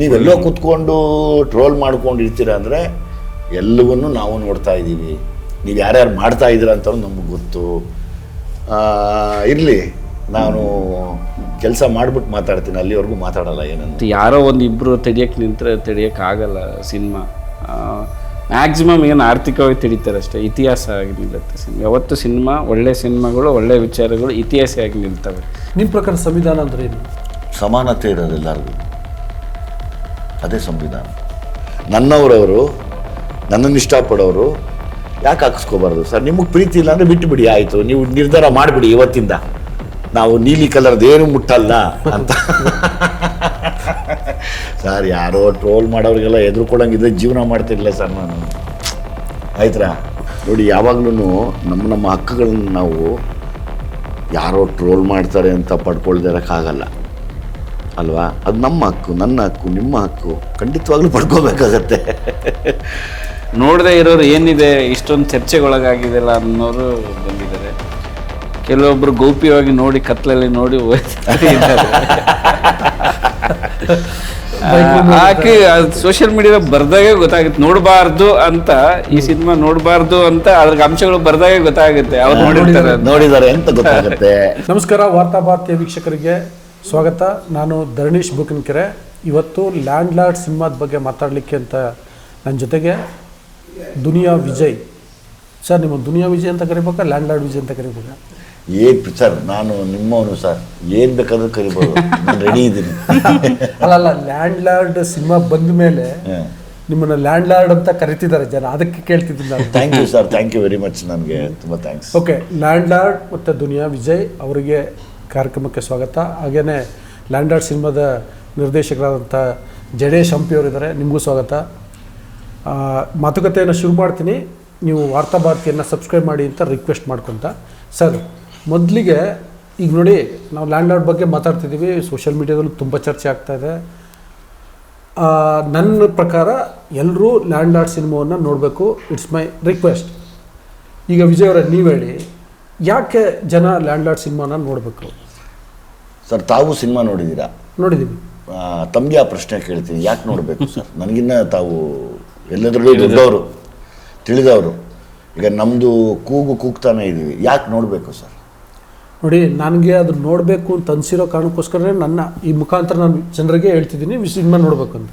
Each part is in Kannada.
ನೀವೆಲ್ಲೋ ಕೂತ್ಕೊಂಡು ಟ್ರೋಲ್ ಮಾಡ್ಕೊಂಡಿರ್ತೀರ ಅಂದರೆ ಎಲ್ಲವನ್ನೂ ನಾವು ನೋಡ್ತಾ ಇದ್ದೀವಿ. ನೀವು ಯಾರ್ಯಾರು ಮಾಡ್ತಾ ಇದ್ದೀರ ಅಂತ ನಮಗೆ ಗೊತ್ತು. ಇರಲಿ, ನಾನು ಕೆಲಸ ಮಾಡ್ಬಿಟ್ಟು ಮಾತಾಡ್ತೀನಿ, ಅಲ್ಲಿವರೆಗೂ ಮಾತಾಡಲ್ಲ. ಏನಂತ ಯಾರೋ ಒಂದಿಬ್ಬರು ತೆಡಿಯೋಕ್ಕೆ ನಿಂತರೆ ತೆಡಿಯೋಕ್ಕಾಗಲ್ಲ ಸಿನಿಮಾ. ಮ್ಯಾಕ್ಸಿಮಮ್ ಏನು ಆರ್ಥಿಕವಾಗಿ ತೆಡಿತಾರೆ ಅಷ್ಟೇ, ಇತಿಹಾಸ ಆಗಿ ನಿಲ್ಲುತ್ತೆ ಸಿನಿಮಾ. ಯಾವತ್ತು ಸಿನಿಮಾ ಒಳ್ಳೆ ಸಿನಿಮಾಗಳು, ಒಳ್ಳೆ ವಿಚಾರಗಳು ಇತಿಹಾಸ ಆಗಿ ನಿಲ್ತವೆ. ನಿಮ್ಮ ಪ್ರಕಾರ ಸಂವಿಧಾನ ಅಂದರೆ ಏನು? ಸಮಾನತೆ ಇರೋದು ಎಲ್ಲರಿಗೂ, ಅದೇ ಸಂವಿಧಾನ. ನನ್ನವರವರು, ನನ್ನನ್ನು ಇಷ್ಟಪಡೋರು ಯಾಕೆ ಹಾಕಿಸ್ಕೋಬಾರ್ದು ಸರ್? ನಿಮಗೆ ಪ್ರೀತಿ ಇಲ್ಲ ಅಂದರೆ ಬಿಟ್ಟುಬಿಡಿ, ಆಯಿತು, ನೀವು ನಿರ್ಧಾರ ಮಾಡಿಬಿಡಿ ಇವತ್ತಿಂದ ನಾವು ನೀಲಿ ಕಲರ್ದು ಏನು ಮುಟ್ಟಲ್ಲ ಅಂತ. ಸರ್, ಯಾರೋ ಟ್ರೋಲ್ ಮಾಡೋರಿಗೆಲ್ಲ ಎದುರ್ಕೊಳ್ಳಂಗಿದ್ರೆ ಜೀವನ ಮಾಡ್ತಿರ್ಲಿಲ್ಲ ಸರ್ ನಾನು. ಆಯ್ತಾ? ನೋಡಿ, ಯಾವಾಗಲೂ ನಮ್ಮ ಹಕ್ಕುಗಳನ್ನು ನಾವು ಯಾರೋ ಟ್ರೋಲ್ ಮಾಡ್ತಾರೆ ಅಂತ ಪಡ್ಕೊಳ್ದೇ ಇರೋಕ್ಕಾಗಲ್ಲ ಅಲ್ವಾ? ಅದು ನಮ್ಮ ಹಕ್ಕು, ನನ್ನ ಹಕ್ಕು, ನಿಮ್ಮ ಹಕ್ಕು, ಖಂಡಿತವಾಗ್ಲೂ ಪಡ್ಕೋಬೇಕಾಗತ್ತೆ. ನೋಡದೆ ಇರೋರು ಏನಿದೆ ಇಷ್ಟೊಂದು ಚರ್ಚೆಗೊಳಗಾಗಿದೆಲ್ಲ ಅನ್ನೋರು ಬಂದಿದ್ದಾರೆ. ಕೆಲವೊಬ್ರು ಗೌಪ್ಯವಾಗಿ ನೋಡಿ ಕತ್ಲಲ್ಲಿ ನೋಡಿ ಆಕೆ ಸೋಷಿಯಲ್ ಮೀಡಿಯಾ ಬರ್ದಾಗೆ ಗೊತ್ತಾಗುತ್ತೆ. ನೋಡಬಾರ್ದು ಅಂತ, ಈ ಸಿನಿಮಾ ನೋಡಬಾರ್ದು ಅಂತ ಅದ್ರ ಅಂಶಗಳು ಬರ್ದಾಗೆ ಗೊತ್ತಾಗುತ್ತೆ, ಅವ್ರು ನೋಡಿದ್ದಾರೆ ಅಂತ ಗೊತ್ತಾಗುತ್ತೆ. ನಮಸ್ಕಾರ, ವಾರ್ತಾಭಾರತೀಯ ವೀಕ್ಷಕರಿಗೆ ಸ್ವಾಗತ. ನಾನು ಧರಣೀಶ್ ಬುಕನ್ಕೆರೆ. ಇವತ್ತು ಲ್ಯಾಂಡ್ ಲಾರ್ಡ್ ಸಿನಿಮಾದ ಬಗ್ಗೆ ಮಾತಾಡಲಿಕ್ಕೆ ಅಂತ ನನ್ನ ಜೊತೆಗೆ ದುನಿಯಾ ವಿಜಯ್ ಸರ್. ನಿಮ್ಮ ದುನಿಯಾ ವಿಜಯ್ ಅಂತ ಕರಿಬೇಕಾ, ಲ್ಯಾಂಡ್ ಲಾರ್ಡ್ ವಿಜಯ್ ಅಂತ ಕರಿಬೇಕಾ? ಸರ್, ನಾನು ನಿಮ್ಮವನು ಸರ್, ಏನು ಬೇಕಾದ್ರೂ ಕರಿಬೋದು, ನಾನು ರೆಡಿ ಇದ್ದೀನಿ. ಅಲ್ಲ, ಲ್ಯಾಂಡ್ ಲಾರ್ಡ್ ಸಿನಿಮಾ ಬಂದ ಮೇಲೆ ನಿಮ್ಮನ್ನ ಲ್ಯಾಂಡ್ ಲಾರ್ಡ್ ಅಂತ ಕರಿತಿದ್ದಾರೆ ಜನ, ಅದಕ್ಕೆ ಕೇಳ್ತಿದ್ದೀನಿ ನಾನು. Thank you sir, thank you very much, ನನಗೆ ತುಂಬ ಥ್ಯಾಂಕ್ಸ್. ಓಕೆ, ಲ್ಯಾಂಡ್ ಲಾರ್ಡ್ ಮತ್ತು ದುನಿಯಾ ವಿಜಯ್ ಅವರಿಗೆ ಕಾರ್ಯಕ್ರಮಕ್ಕೆ ಸ್ವಾಗತ. ಹಾಗೆಯೇ ಲ್ಯಾಂಡ್ ಲಾರ್ಡ್ ಸಿನಿಮಾದ ನಿರ್ದೇಶಕರಾದಂಥ ಜಡೇಶ್ ಹಂಪಿ ಅವರಿದ್ದಾರೆ, ನಿಮಗೂ ಸ್ವಾಗತ. ಮಾತುಕತೆಯನ್ನು ಶುರು ಮಾಡ್ತೀನಿ. ನೀವು ವಾರ್ತಾಭಾರತಿಯನ್ನು ಸಬ್ಸ್ಕ್ರೈಬ್ ಮಾಡಿ ಅಂತ ರಿಕ್ವೆಸ್ಟ್ ಮಾಡ್ಕೊತ. ಸರ್, ಮೊದಲಿಗೆ ಈಗ ನೋಡಿ, ನಾವು ಲ್ಯಾಂಡ್ ಲಾರ್ಡ್ ಬಗ್ಗೆ ಮಾತಾಡ್ತಿದ್ದೀವಿ, ಸೋಷಿಯಲ್ ಮೀಡಿಯಾದಲ್ಲೂ ತುಂಬ ಚರ್ಚೆ ಆಗ್ತಾಯಿದೆ. ನನ್ನ ಪ್ರಕಾರ ಎಲ್ಲರೂ ಲ್ಯಾಂಡ್ ಲಾರ್ಡ್ ಸಿನಿಮಾವನ್ನು ನೋಡಬೇಕು, ಇಟ್ಸ್ ಮೈ ರಿಕ್ವೆಸ್ಟ್. ಈಗ ವಿಜಯ್ ಅವರೇ, ನೀವು ಹೇಳಿ, ಯಾಕೆ ಜನ ಲ್ಯಾಂಡ್ ಲಾರ್ಡ್ ಸಿನಿಮಾನ ನೋಡಬೇಕು? ಸರ್, ತಾವು ಸಿನಿಮಾ ನೋಡಿದ್ದೀರಾ? ನೋಡಿದ್ದೀವಿ. ತಮಗೆ ಆ ಪ್ರಶ್ನೆ ಕೇಳ್ತೀನಿ, ಯಾಕೆ ನೋಡಬೇಕು ಸರ್? ನನಗಿನ್ನ ತಾವು ಎಲ್ಲದರಲ್ಲೂ ದೊಡ್ಡವರು, ತಿಳಿದವರು. ಈಗ ನಮ್ಮದು ಕೂಗ್ತಾನೆ ಇದ್ದೀವಿ, ಯಾಕೆ ನೋಡಬೇಕು ಸರ್? ನೋಡಿ, ನನಗೆ ಅದು ನೋಡಬೇಕು ಅಂತ ಅನಿಸಿರೋ ಕಾರಣಕ್ಕೋಸ್ಕರ ನನ್ನ ಈ ಮುಖಾಂತರ ನಾನು ಜನರಿಗೆ ಹೇಳ್ತಿದ್ದೀನಿ, ಸಿನಿಮಾ ನೋಡಬೇಕು ಅಂತ.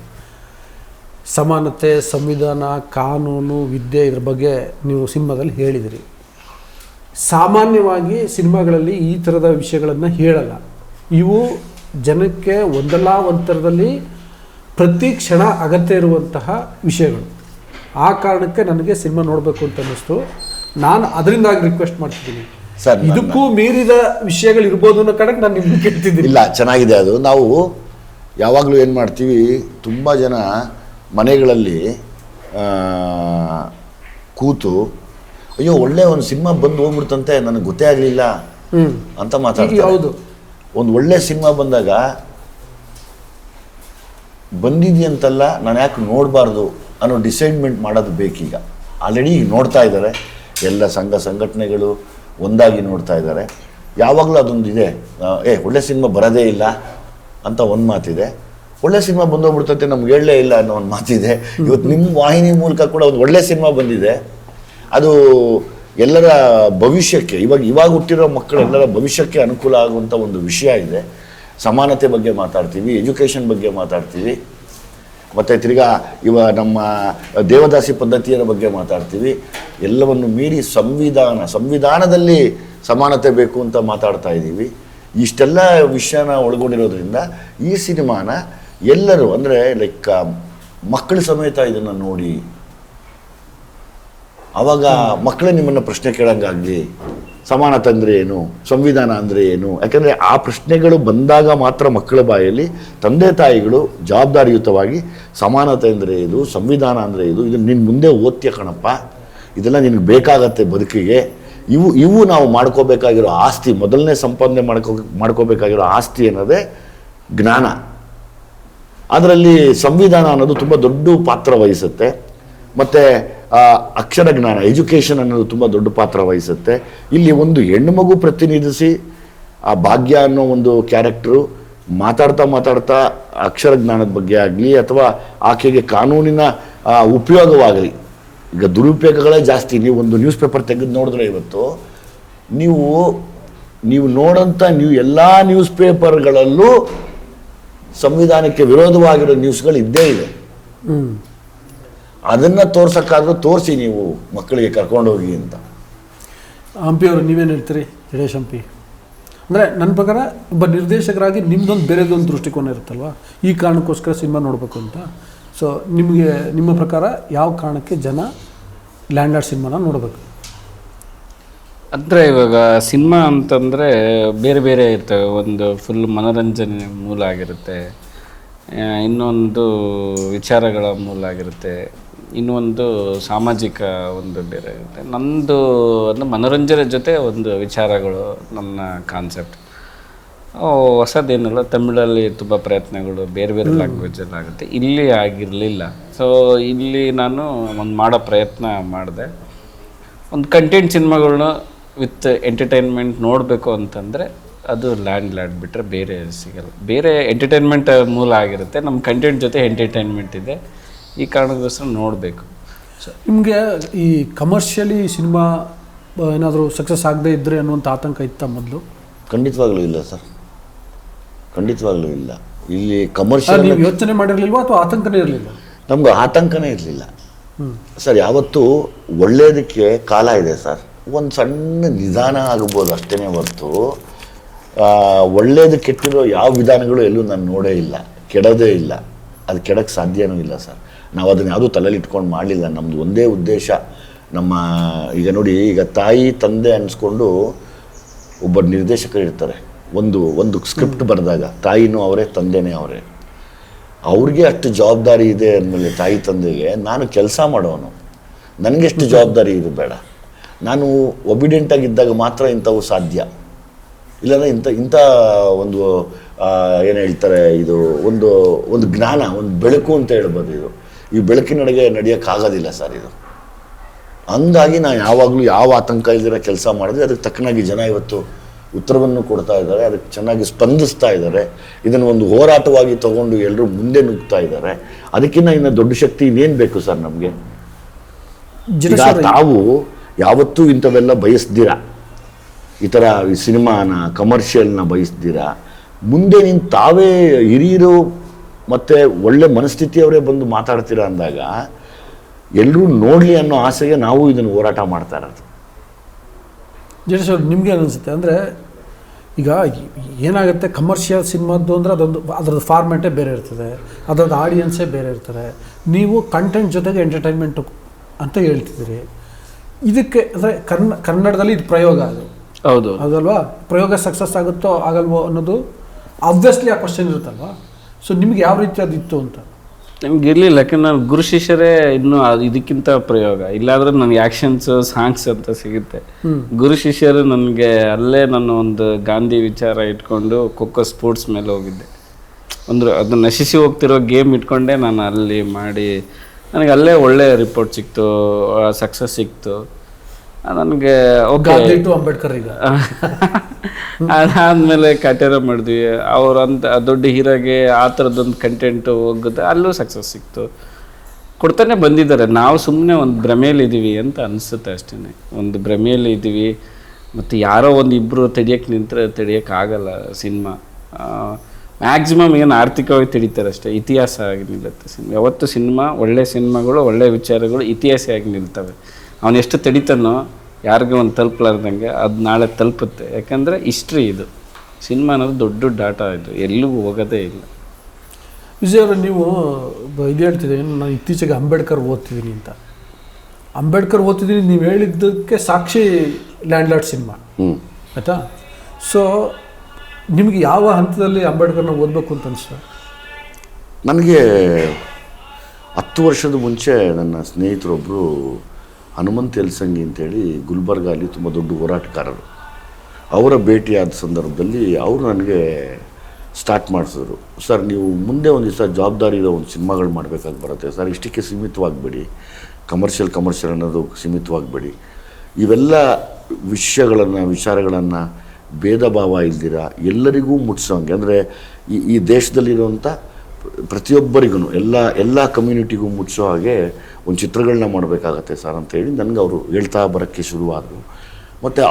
ಸಮಾನತೆ, ಸಂವಿಧಾನ, ಕಾನೂನು, ವಿದ್ಯೆ, ಇದ್ರ ಬಗ್ಗೆ ನೀವು ಸಿನಿಮಾದಲ್ಲಿ ಹೇಳಿದಿರಿ. ಸಾಮಾನ್ಯವಾಗಿ ಸಿನಿಮಾಗಳಲ್ಲಿ ಈ ಥರದ ವಿಷಯಗಳನ್ನು ಹೇಳಲ್ಲ. ಇವು ಜನಕ್ಕೆ ಒಂದಲ್ಲ ಒಂದು ಥರದಲ್ಲಿ ಪ್ರತಿ ಕ್ಷಣ ಅಗತ್ಯ ಇರುವಂತಹ ವಿಷಯಗಳು. ಆ ಕಾರಣಕ್ಕೆ ನನಗೆ ಸಿನಿಮಾ ನೋಡಬೇಕು ಅಂತ ಅನ್ನಿಸ್ತು. ನಾನು ಅದರಿಂದಾಗಿ ರಿಕ್ವೆಸ್ಟ್ ಮಾಡ್ತಿದ್ದೀನಿ. ಸರ್, ಇದಕ್ಕೂ ಮೀರಿದ ವಿಷಯಗಳು ಇರ್ಬೋದು ಅನ್ನೋ ಕಾರಣಕ್ಕೆ ನಾನು ನಿಮ್ಗೆ ಕೇಳ್ತಿದ್ದೀನಿ. ಇಲ್ಲ, ಚೆನ್ನಾಗಿದೆ ಅದು. ನಾವು ಯಾವಾಗಲೂ ಏನು ಮಾಡ್ತೀವಿ, ತುಂಬ ಜನ ಮನೆಗಳಲ್ಲಿ ಕೂತು, ಅಯ್ಯೋ ಒಳ್ಳೆ ಒಂದು ಸಿನಿಮಾ ಬಂದು ಹೋಗ್ಬಿಡ್ತಂತೆ, ನನಗೆ ಗೊತ್ತೇ ಆಗಲಿಲ್ಲ ಅಂತ ಮಾತಾಡ್ತಾರೆ. ಹೌದು, ಒಂದು ಒಳ್ಳೆ ಸಿನಿಮಾ ಬಂದಾಗ ಬಂದಿದೆಯಂತಲ್ಲ, ನಾನು ಯಾಕೆ ನೋಡಬಾರ್ದು ಅನ್ನೋ ಡಿಸೈಡ್ಮೆಂಟ್ ಮಾಡೋದು ಬೇಕೀಗ. ಆಲ್ರೆಡಿ ಈಗ ನೋಡ್ತಾ ಇದ್ದಾರೆ, ಎಲ್ಲ ಸಂಘ ಸಂಘಟನೆಗಳು ಒಂದಾಗಿ ನೋಡ್ತಾ ಇದ್ದಾರೆ. ಯಾವಾಗಲೂ ಅದೊಂದು ಇದೆ, ಒಳ್ಳೆ ಸಿನಿಮಾ ಬರೋದೇ ಇಲ್ಲ ಅಂತ ಒಂದು ಮಾತಿದೆ, ಒಳ್ಳೆ ಸಿನಿಮಾ ಬಂದೋಗ್ಬಿಡ್ತಂತೆ ನಮ್ಗೆ ಹೇಳಲೇ ಇಲ್ಲ ಅನ್ನೋ ಒಂದು ಮಾತಿದೆ. ಇವತ್ತು ನಿಮ್ಮ ವಾಹಿನಿ ಮೂಲಕ ಕೂಡ ಒಂದು ಒಳ್ಳೆ ಸಿನಿಮಾ ಬಂದಿದೆ. ಅದು ಎಲ್ಲರ ಭವಿಷ್ಯಕ್ಕೆ, ಇವಾಗ ಹುಟ್ಟಿರೋ ಮಕ್ಕಳೆಲ್ಲರ ಭವಿಷ್ಯಕ್ಕೆ ಅನುಕೂಲ ಆಗುವಂಥ ಒಂದು ವಿಷಯ ಇದೆ. ಸಮಾನತೆ ಬಗ್ಗೆ ಮಾತಾಡ್ತೀವಿ, ಎಜುಕೇಷನ್ ಬಗ್ಗೆ ಮಾತಾಡ್ತೀವಿ, ಮತ್ತು ತಿರ್ಗಾ ನಮ್ಮ ದೇವದಾಸಿ ಪದ್ಧತಿಯ ಬಗ್ಗೆ ಮಾತಾಡ್ತೀವಿ. ಎಲ್ಲವನ್ನು ಮೀರಿ ಸಂವಿಧಾನದಲ್ಲಿ ಸಮಾನತೆ ಬೇಕು ಅಂತ ಮಾತಾಡ್ತಾ ಇದ್ದೀವಿ. ಇಷ್ಟೆಲ್ಲ ವಿಷಯನ ಒಳಗೊಂಡಿರೋದ್ರಿಂದ ಈ ಸಿನಿಮಾನ ಎಲ್ಲರೂ, ಅಂದರೆ ಲೈಕ್ ಮಕ್ಕಳ ಸಮೇತ ಇದನ್ನು ನೋಡಿ, ಆವಾಗ ಮಕ್ಕಳೇ ನಿಮ್ಮನ್ನು ಪ್ರಶ್ನೆ ಕೇಳೋಂಗಾಗಲಿ, ಸಮಾನತೆ ಅಂದರೆ ಏನು, ಸಂವಿಧಾನ ಅಂದರೆ ಏನು. ಯಾಕಂದರೆ ಆ ಪ್ರಶ್ನೆಗಳು ಬಂದಾಗ ಮಾತ್ರ ಮಕ್ಕಳ ಬಾಯಲ್ಲಿ ತಂದೆ ತಾಯಿಗಳು ಜವಾಬ್ದಾರಿಯುತವಾಗಿ ಸಮಾನತೆ ಅಂದರೆ ಇದು, ಸಂವಿಧಾನ ಅಂದರೆ ಇದು ನಿನ್ನ ಮುಂದೆ ಓದ್ತೀಯ ಕಣಪ್ಪ, ಇದೆಲ್ಲ ನಿನಗೆ ಬೇಕಾಗತ್ತೆ ಬದುಕಿಗೆ, ಇವು ನಾವು ಮಾಡ್ಕೋಬೇಕಾಗಿರೋ ಆಸ್ತಿ, ಮೊದಲನೇ ಸಂಪಾದನೆ ಮಾಡ್ಕೋಬೇಕಾಗಿರೋ ಆಸ್ತಿ ಅನ್ನೋದೇ ಜ್ಞಾನ. ಅದರಲ್ಲಿ ಸಂವಿಧಾನ ಅನ್ನೋದು ತುಂಬ ದೊಡ್ಡ ಪಾತ್ರ ವಹಿಸುತ್ತೆ. ಮತ್ತು ಅಕ್ಷರ ಜ್ಞಾನ, ಎಜುಕೇಷನ್ ಅನ್ನೋದು ತುಂಬ ದೊಡ್ಡ ಪಾತ್ರ ವಹಿಸುತ್ತೆ. ಇಲ್ಲಿ ಒಂದು ಹೆಣ್ಣು ಮಗು ಪ್ರತಿನಿಧಿಸಿ ಆ ಭಾಗ್ಯ ಅನ್ನೋ ಒಂದು ಕ್ಯಾರೆಕ್ಟ್ರು ಮಾತಾಡ್ತಾ ಅಕ್ಷರ ಜ್ಞಾನದ ಬಗ್ಗೆ ಆಗಲಿ ಅಥವಾ ಆಕೆಗೆ ಕಾನೂನಿನ ಉಪಯೋಗವಾಗಲಿ. ಈಗ ದುರುಪಯೋಗಗಳೇ ಜಾಸ್ತಿ. ನೀವು ಒಂದು ನ್ಯೂಸ್ ಪೇಪರ್ ತೆಗೆದು ನೋಡಿದ್ರೆ ಇವತ್ತು ನೀವು ನೋಡೋಂಥ ಎಲ್ಲ ನ್ಯೂಸ್ ಪೇಪರ್ಗಳಲ್ಲೂ ಸಂವಿಧಾನಕ್ಕೆ ವಿರೋಧವಾಗಿರೋ ನ್ಯೂಸ್ಗಳು ಇದ್ದೇ ಇದೆ. ಅದನ್ನು ತೋರ್ಸೋಕ್ಕಾದ್ರೂ ತೋರಿಸಿ ನೀವು ಮಕ್ಕಳಿಗೆ ಕರ್ಕೊಂಡೋಗಿ ಅಂತ. ಹಂಪಿ ಅವರು ನೀವೇನು ಹೇಳ್ತೀರಿ? ಜಡೇಶ್ ಹಂಪಿ ಅಂದರೆ ನನ್ನ ಪ್ರಕಾರ ಒಬ್ಬ ನಿರ್ದೇಶಕರಾಗಿ ನಿಮ್ಮದೊಂದು ಬೇರೆದೊಂದು ದೃಷ್ಟಿಕೋನ ಇರುತ್ತಲ್ವ, ಈ ಕಾರಣಕ್ಕೋಸ್ಕರ ಸಿನಿಮಾ ನೋಡಬೇಕು ಅಂತ. ಸೊ ನಿಮ್ಮ ಪ್ರಕಾರ ಯಾವ ಕಾರಣಕ್ಕೆ ಜನ ಲ್ಯಾಂಡ್ ಲಾರ್ಡ್ ಸಿನಿಮಾನ ನೋಡಬೇಕು? ಅಂದರೆ ಇವಾಗ ಸಿನಿಮಾ ಅಂತಂದರೆ ಬೇರೆ ಬೇರೆ ಇರ್ತವೆ. ಒಂದು ಫುಲ್ ಮನೋರಂಜನೆ ಮೂಲ ಆಗಿರುತ್ತೆ, ಇನ್ನೊಂದು ವಿಚಾರಗಳ ಮೂಲ ಆಗಿರುತ್ತೆ, ಇನ್ನೊಂದು ಸಾಮಾಜಿಕ ಒಂದು ಬೇರೆ ಇರುತ್ತೆ. ನಂದು ಅಂದರೆ ಮನೋರಂಜನೆ ಜೊತೆ ಒಂದು ವಿಚಾರಗಳು ನನ್ನ ಕಾನ್ಸೆಪ್ಟ್. ಹೊಸದೇನಿಲ್ಲ, ತಮಿಳಲ್ಲಿ ತುಂಬ ಪ್ರಯತ್ನಗಳು ಬೇರೆ ಬೇರೆ ಲ್ಯಾಂಗ್ವೇಜಲ್ಲಿ ಆಗುತ್ತೆ, ಇಲ್ಲಿ ಆಗಿರಲಿಲ್ಲ. ಸೊ ಇಲ್ಲಿ ನಾನು ಒಂದು ಮಾಡೋ ಪ್ರಯತ್ನ ಮಾಡಿದೆ. ಒಂದು ಕಂಟೆಂಟ್ ಸಿನಿಮಾಗಳನ್ನ ವಿತ್ ಎಂಟರ್ಟೈನ್ಮೆಂಟ್ ನೋಡಬೇಕು ಅಂತಂದರೆ ಅದು ಲ್ಯಾಂಡ್ ಬಿಟ್ಟರೆ ಬೇರೆ ಸಿಗಲ್ಲ. ಬೇರೆ ಎಂಟರ್ಟೈನ್ಮೆಂಟ್ ಮೂಲ ಆಗಿರುತ್ತೆ, ನಮ್ಮ ಕಂಟೆಂಟ್ ಜೊತೆ ಎಂಟರ್ಟೈನ್ಮೆಂಟ್ ಇದೆ, ಈ ಕಾರಣಕ್ಕೋಸ್ಕರ ನೋಡಬೇಕು. ಸೊ ನಿಮಗೆ ಈ ಕಮರ್ಷಿಯಲಿ ಸಿನಿಮಾ ಏನಾದರೂ ಸಕ್ಸಸ್ ಆಗದೆ ಇದ್ದರೆ ಅನ್ನುವಂಥ ಆತಂಕ ಇತ್ತಾ ಮೊದಲು? ಖಂಡಿತವಾಗ್ಲೂ ಇಲ್ಲ ಸರ್, ಖಂಡಿತವಾಗ್ಲೂ ಇಲ್ಲ. ಇಲ್ಲಿ ಕಮರ್ಷಿಯಲ್ ನೀವು ಯೋಚನೆ ಮಾಡಿರಲಿಲ್ವಾ ಅಥವಾ ಆತಂಕನೇ ಇರಲಿಲ್ಲ? ನಮ್ಗೆ ಆತಂಕನೇ ಇರಲಿಲ್ಲ ಸರ್. ಯಾವತ್ತೂ ಒಳ್ಳೆಯದಕ್ಕೆ ಕಾಲ ಇದೆ ಸರ್. ಒಂದು ಸಣ್ಣ ನಿಧಾನ ಆಗ್ಬೋದು ಅಷ್ಟೇ ಹೊರತು ಒಳ್ಳೇದು ಕೆಟ್ಟಿರೋ ಯಾವ ವಿಧಾನಗಳು ಎಲ್ಲೂ ನಾನು ನೋಡೇ ಇಲ್ಲ, ಕೆಡೋದೇ ಇಲ್ಲ. ಅದು ಕೆಡಕ್ಕೆ ಸಾಧ್ಯನೂ ಇಲ್ಲ ಸರ್. ನಾವು ಅದನ್ನು ಯಾವುದೂ ತಲೆಯಲ್ಲಿ ಇಟ್ಕೊಂಡು ಮಾಡಲಿಲ್ಲ. ನಮ್ಮದು ಒಂದೇ ಉದ್ದೇಶ, ಈಗ ನೋಡಿ, ಈಗ ತಾಯಿ ತಂದೆ ಅನ್ನಿಸ್ಕೊಂಡು ಒಬ್ಬ ನಿರ್ದೇಶಕರು ಇರ್ತಾರೆ. ಒಂದು ಸ್ಕ್ರಿಪ್ಟ್ ಬರೆದಾಗ ತಾಯಿನೂ ಅವರೇ, ತಂದೆನೇ ಅವರೇ. ಅವ್ರಿಗೆ ಅಷ್ಟು ಜವಾಬ್ದಾರಿ ಇದೆ ಅಂದಮೇಲೆ ತಾಯಿ ತಂದೆಗೆ ನಾನು ಕೆಲಸ ಮಾಡೋನು, ನನಗೆಷ್ಟು ಜವಾಬ್ದಾರಿ ಇದು ಬೇಡ. ನಾನು ಒಬಿಡಿಯೆಂಟಾಗಿದ್ದಾಗ ಮಾತ್ರ ಇಂಥವು ಸಾಧ್ಯ. ಇಲ್ಲಾಂದರೆ ಇಂಥ ಒಂದು ಏನು ಹೇಳ್ತಾರೆ, ಇದು ಒಂದು ಜ್ಞಾನ, ಒಂದು ಬೆಳಕು ಅಂತ ಹೇಳ್ಬೋದು. ಈ ಬೆಳಕಿನಡೆಗೆ ನಡೆಯೋಕ್ಕಾಗೋದಿಲ್ಲ ಸರ್ ಇದು. ಹಂಗಾಗಿ ನಾನು ಯಾವಾಗಲೂ ಯಾವ ಆತಂಕ ಇಲ್ದಿರೋ ಕೆಲಸ ಮಾಡಿದ್ರೆ ಅದಕ್ಕೆ ತಕ್ಕನಾಗಿ ಜನ ಇವತ್ತು ಉತ್ತರವನ್ನು ಕೊಡ್ತಾ ಇದ್ದಾರೆ, ಅದಕ್ಕೆ ಚೆನ್ನಾಗಿ ಸ್ಪಂದಿಸ್ತಾ ಇದ್ದಾರೆ. ಇದನ್ನು ಒಂದು ಹೋರಾಟವಾಗಿ ತಗೊಂಡು ಎಲ್ಲರೂ ಮುಂದೆ ನುಗ್ತಾ ಇದ್ದಾರೆ. ಅದಕ್ಕಿಂತ ಇನ್ನು ದೊಡ್ಡ ಶಕ್ತಿ ಇನ್ನೇನು ಬೇಕು ಸರ್ ನಮಗೆ? ತಾವು ಯಾವತ್ತೂ ಇಂಥವೆಲ್ಲ ಬಯಸ್ದಿರ, ಈ ಥರ ಸಿನಿಮಾನ ಕಮರ್ಷಿಯಲ್ನ ಬಯಸ್ದಿರ, ಮುಂದೆ ನಿಂತು ತಾವೇ ಹಿರಿಯರು ಮತ್ತು ಒಳ್ಳೆ ಮನಸ್ಥಿತಿಯವರೇ ಬಂದು ಮಾತಾಡ್ತೀರಾ ಅಂದಾಗ ಎಲ್ಲರೂ ನೋಡಲಿ ಅನ್ನೋ ಆಸೆಗೆ ನಾವು ಇದನ್ನು ಹೋರಾಟ ಮಾಡ್ತಾ ಇರೋದು. ಜಡೇಶ್ ಅವ್ರು, ನಿಮ್ಗೆ ಅನಿಸುತ್ತೆ ಅಂದರೆ ಈಗ ಏನಾಗುತ್ತೆ, ಕಮರ್ಷಿಯಲ್ ಸಿನಿಮಾದ್ದು ಅಂದರೆ ಅದರದ್ದು ಫಾರ್ಮ್ಯಾಟೇ ಬೇರೆ ಇರ್ತದೆ, ಅದರದ್ದು ಆಡಿಯನ್ಸೇ ಬೇರೆ ಇರ್ತಾರೆ. ನೀವು ಕಂಟೆಂಟ್ ಜೊತೆಗೆ ಎಂಟರ್ಟೈನ್ಮೆಂಟು ಅಂತ ಹೇಳ್ತಿದ್ದೀರಿ. ಇದಕ್ಕೆ ಅಂದರೆ ಕನ್ನಡದಲ್ಲಿ ಇದು ಪ್ರಯೋಗ, ಹೌದು ಅದಲ್ವಾ? ಪ್ರಯೋಗ ಸಕ್ಸಸ್ ಆಗುತ್ತೋ ಆಗಲ್ವೋ ಅನ್ನೋದು ಆಬ್ವಿಯಸ್ಲಿ ಆ ಕ್ವಶನ್ ಇರುತ್ತಲ್ವಾ? ಸೊ ನಿಮ್ಗೆ ಯಾವ ರೀತಿ ಅದಿತ್ತು ಅಂತ? ನಿಮ್ಗೆ ಇರಲಿಲ್ಲ, ಯಾಕಂದ್ರೆ ನಾನು ಗುರು ಶಿಷ್ಯರೇ ಇನ್ನೂ ಇದಕ್ಕಿಂತ ಪ್ರಯೋಗ. ಇಲ್ಲಾಂದ್ರೆ ನನಗೆ ಆ್ಯಕ್ಷನ್ಸ್ ಸಾಂಗ್ಸ್ ಅಂತ ಸಿಗುತ್ತೆ. ಗುರು ಶಿಷ್ಯರು ನನಗೆ ಅಲ್ಲೇ ನಾನು ಒಂದು ಗಾಂಧಿ ವಿಚಾರ ಇಟ್ಕೊಂಡು ಖೋಖೋ ಸ್ಪೋರ್ಟ್ಸ್ ಮೇಲೆ ಹೋಗಿದ್ದೆ. ಅದು ನಶಿಸಿ ಹೋಗ್ತಿರೋ ಗೇಮ್ ಇಟ್ಕೊಂಡೆ ನಾನು ಅಲ್ಲಿ ಮಾಡಿ ನನಗೆ ಅಲ್ಲೇ ಒಳ್ಳೆ ರಿಪೋರ್ಟ್ ಸಿಕ್ತು, ಸಕ್ಸಸ್ ಸಿಕ್ತು ನನಗೆ. ಓಕೆ, ಅಂಬೇಡ್ಕರ್ ಈಗ ಅದಾದಮೇಲೆ ಕಾಟೇರ ಮಾಡಿದ್ವಿ. ಅವರಂತ ದೊಡ್ಡ ಹೀರೋಗೆ ಆ ಥರದ್ದೊಂದು ಕಂಟೆಂಟು ಹೋಗುತ್ತೆ, ಅಲ್ಲೂ ಸಕ್ಸಸ್ ಸಿಕ್ತು, ಕೊಡ್ತಾನೆ ಬಂದಿದ್ದಾರೆ. ನಾವು ಸುಮ್ಮನೆ ಒಂದು ಭ್ರಮೆಯಲ್ಲಿದ್ದೀವಿ ಅಂತ ಅನಿಸುತ್ತೆ ಅಷ್ಟೇ. ಒಂದು ಭ್ರಮೆಯಲ್ಲಿ ಇದ್ದೀವಿ, ಮತ್ತು ಯಾರೋ ಒಂದು ಇಬ್ಬರು ತೆಡಿಯೋಕ್ಕಾಗಲ್ಲ ಸಿನಿಮಾ. ಮ್ಯಾಕ್ಸಿಮಮ್ ಏನು ಆರ್ಥಿಕವಾಗಿ ತೆಡಿತಾರೆ ಅಷ್ಟೇ, ಇತಿಹಾಸ ಆಗಿ ನಿಲ್ಲುತ್ತೆ ಸಿನಿಮಾ. ಯಾವತ್ತು ಸಿನಿಮಾ, ಒಳ್ಳೆ ಸಿನಿಮಾಗಳು, ಒಳ್ಳೆ ವಿಚಾರಗಳು ಇತಿಹಾಸ ಆಗಿ ನಿಲ್ತವೆ. ಅವನು ಎಷ್ಟು ತೆಡಿತಾನೋ ಯಾರಿಗೂ ಒಂದು ತಲುಪಲಾರ್ದಂಗೆ ಅದು ನಾಳೆ ತಲುಪುತ್ತೆ. ಯಾಕಂದರೆ ಹಿಸ್ಟ್ರಿ ಇದು, ಸಿನಿಮಾ ಅನ್ನೋದು ದೊಡ್ಡ ಡಾಟಾ, ಇದು ಎಲ್ಲಿಗೂ ಹೋಗೋದೇ ಇಲ್ಲ. ವಿಜಯ್ ಅವರು, ನೀವು ಇದು ಹೇಳ್ತಿದ್ದೀನಿ, ನಾನು ಇತ್ತೀಚೆಗೆ ಅಂಬೇಡ್ಕರ್ ಓದ್ತಿದ್ದೀನಿ ಅಂತ. ಅಂಬೇಡ್ಕರ್ ಓದ್ತಿದ್ದೀನಿ ನೀವು ಹೇಳಿದ್ದಕ್ಕೆ ಸಾಕ್ಷಿ ಲ್ಯಾಂಡ್ ಲಾರ್ಡ್ ಸಿನಿಮಾ, ಆಯಿತಾ? ಸೊ ನಿಮಗೆ ಯಾವ ಹಂತದಲ್ಲಿ ಅಂಬೇಡ್ಕರ್ನ ಓದಬೇಕು ಅಂತ ಅನಿಸ್ತು? ನನಗೆ 10 ವರ್ಷದ ಮುಂಚೆ ನನ್ನ ಸ್ನೇಹಿತರೊಬ್ಬರು ಹನುಮಂತ್ ಎಲ್ಸಂಗಿ ಅಂತೇಳಿ ಗುಲ್ಬರ್ಗಲ್ಲಿ ತುಂಬ ದೊಡ್ಡ ಹೋರಾಟಗಾರರು, ಅವರ ಭೇಟಿಯಾದ ಸಂದರ್ಭದಲ್ಲಿ ಅವರು ನನಗೆ ಸ್ಟಾರ್ಟ್ ಮಾಡಿಸಿದ್ರು. ಸರ್, ನೀವು ಮುಂದೆ ಒಂದು ದಿವಸ ಜವಾಬ್ದಾರಿ ಇರೋ ಒಂದು ಸಿನಿಮಾಗಳು ಮಾಡಬೇಕಾಗಿ ಬರುತ್ತೆ ಸರ್, ಇಷ್ಟಕ್ಕೆ ಸೀಮಿತವಾಗಬೇಡಿ, ಕಮರ್ಷಿಯಲ್ ಅನ್ನೋದು ಸೀಮಿತವಾಗಬೇಡಿ, ಇವೆಲ್ಲ ವಿಚಾರಗಳನ್ನು ಭೇದ ಭಾವ ಇಲ್ದಿರ ಎಲ್ಲರಿಗೂ ಮುಟ್ಸೋಂಗೆ, ಅಂದರೆ ಈ ದೇಶದಲ್ಲಿರುವಂಥ ಪ್ರತಿಯೊಬ್ಬರಿಗೂ ಎಲ್ಲ ಕಮ್ಯುನಿಟಿಗೂ ಮುಟ್ಸೋ ಹಾಗೆ ಒಂದು ಚಿತ್ರಗಳನ್ನ ಮಾಡಬೇಕಾಗತ್ತೆ ಸರ್ ಅಂತೇಳಿ ನನಗೆ ಅವರು ಹೇಳ್ತಾ ಬರೋಕ್ಕೆ ಶುರುವಾದರು. ಮತ್ತು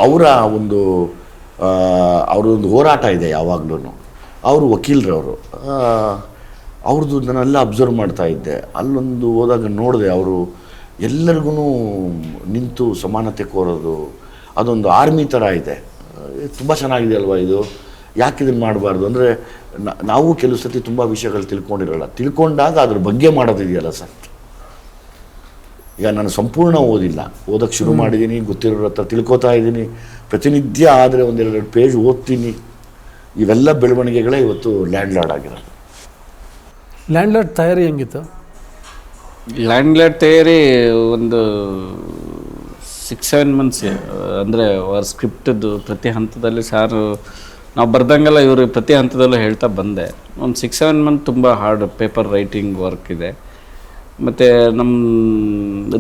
ಅವರೊಂದು ಹೋರಾಟ ಇದೆ ಯಾವಾಗಲೂ. ಅವರು ವಕೀಲರವರು, ಅವ್ರದ್ದು ನಾನೆಲ್ಲ ಅಬ್ಸರ್ವ್ ಮಾಡ್ತಾ ಇದ್ದೆ. ಅಲ್ಲೊಂದು ಹೋದಾಗ ನೋಡಿದೆ, ಅವರು ಎಲ್ಲರಿಗೂ ನಿಂತು ಸಮಾನತೆ ಕೋರೋದು, ಅದೊಂದು ಆರ್ಮಿ ಥರ ಇದೆ. ತುಂಬ ಚೆನ್ನಾಗಿದೆ ಅಲ್ವಾ ಇದು, ಯಾಕೆ ಇದನ್ನು ಮಾಡಬಾರ್ದು? ಅಂದರೆ ನಾವು ಕೆಲವು ಸತಿ ತುಂಬ ವಿಷಯಗಳು ತಿಳ್ಕೊಂಡಿರಲ್ಲ, ತಿಳ್ಕೊಂಡಾಗ ಅದ್ರ ಬಗ್ಗೆ ಮಾಡೋದಿದೆಯಲ್ಲ ಸರ್. ಈಗ ನಾನು ಸಂಪೂರ್ಣ ಓದೋಕ್ಕೆ ಶುರು ಮಾಡಿದ್ದೀನಿ, ಗೊತ್ತಿರೋರ ಹತ್ರ ತಿಳ್ಕೊತಾ ಇದ್ದೀನಿ, ಪ್ರತಿನಿತ್ಯ ಆದರೆ ಒಂದೆರಡು ಪೇಜ್ ಓದ್ತೀನಿ. ಇವೆಲ್ಲ ಬೆಳವಣಿಗೆಗಳೇ ಇವತ್ತು ಲ್ಯಾಂಡ್ ಲಾರ್ಡ್ ಆಗಿರೋದು. ಲ್ಯಾಂಡ್ ಲಾರ್ಡ್ ತಯಾರಿ ಹೆಂಗಿತ್ತು? ಲ್ಯಾಂಡ್ ಲಾರ್ಡ್ ತಯಾರಿ ಒಂದು 6-7 ಮಂತ್ಸ್, ಅಂದರೆ ಅವ್ರ ಸ್ಕ್ರಿಪ್ಟದ್ದು ಪ್ರತಿ ಹಂತದಲ್ಲಿ ಸಾರು ನಾವು ಬರ್ದಂಗೆಲ್ಲ ಇವರು ಪ್ರತಿ ಹಂತದಲ್ಲೂ ಹೇಳ್ತಾ ಬಂದೆ. ಒಂದು 6-7 ಮಂತ್ ತುಂಬ ಹಾರ್ಡ್ ಪೇಪರ್ ರೈಟಿಂಗ್ ವರ್ಕ್ ಇದೆ, ಮತ್ತು ನಮ್ಮ